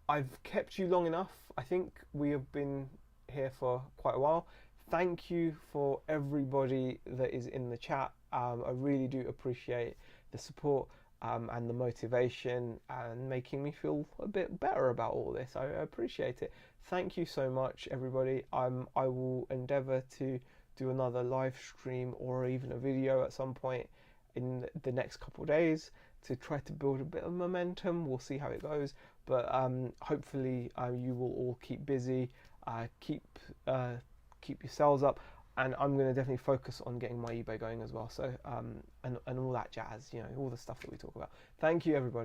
I've kept you long enough. I think we have been here for quite a while. Thank you for everybody that is in the chat. I really do appreciate the support and the motivation and making me feel a bit better about all this. I appreciate it. Thank you so much, everybody. I will endeavour to do another live stream or even a video at some point in the next couple of days to try to build a bit of momentum. We'll see how it goes, but hopefully you will all keep busy, keep yourselves up, and I'm going to definitely focus on getting my eBay going as well. So and all that jazz, all the stuff that we talk about. Thank you, everybody.